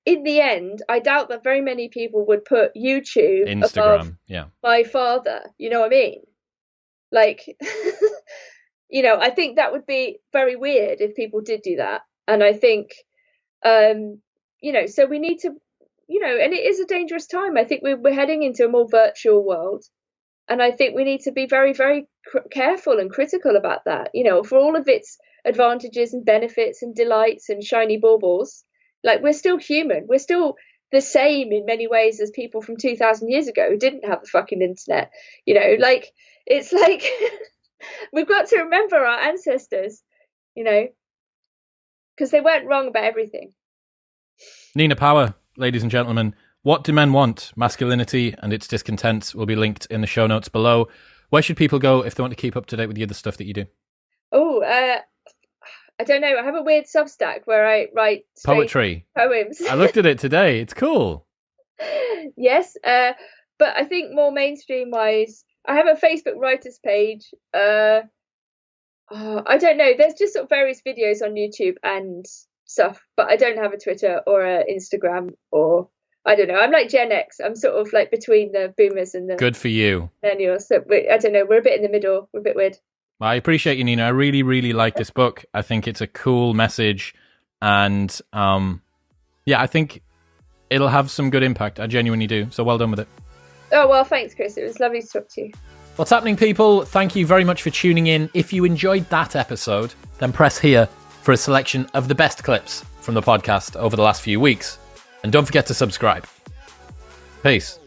In the end, I doubt that very many people would put YouTube Instagram, above my father. You know what I mean? Like, I think that would be very weird if people did do that. And I think, so we need to, and it is a dangerous time. I think we're heading into a more virtual world. And I think we need to be very, very careful and critical about that. You know, for all of its advantages and benefits and delights and shiny baubles, like, we're still human. We're still the same in many ways as people from 2000 years ago who didn't have the fucking internet. You know, like, it's like we've got to remember our ancestors, you know, because they weren't wrong about everything. Nina Power, ladies and gentlemen. What Do Men Want? Masculinity and Its Discontents will be linked in the show notes below. Where should people go if they want to keep up to date with the other stuff that you do? Oh, I don't know. I have a weird Substack where I write poetry poems. I looked at it today. It's cool. Yes, but I think more mainstream wise, I have a Facebook writers page. I don't know. There's just sort of various videos on YouTube and stuff, but I don't have a Twitter or a Instagram, or I don't know. I'm like Gen X. I'm sort of like between the boomers and the good for you millennials. So I don't know. We're a bit in the middle. We're a bit weird. I appreciate you, Nina. I really, really like this book. I think it's a cool message, and yeah, I think it'll have some good impact. I genuinely do. So well done with it. Oh, well, thanks, Chris. It was lovely to talk to you. What's happening, people? Thank you very much for tuning in. If you enjoyed that episode, then press here for a selection of the best clips from the podcast over the last few weeks. And don't forget to subscribe. Peace.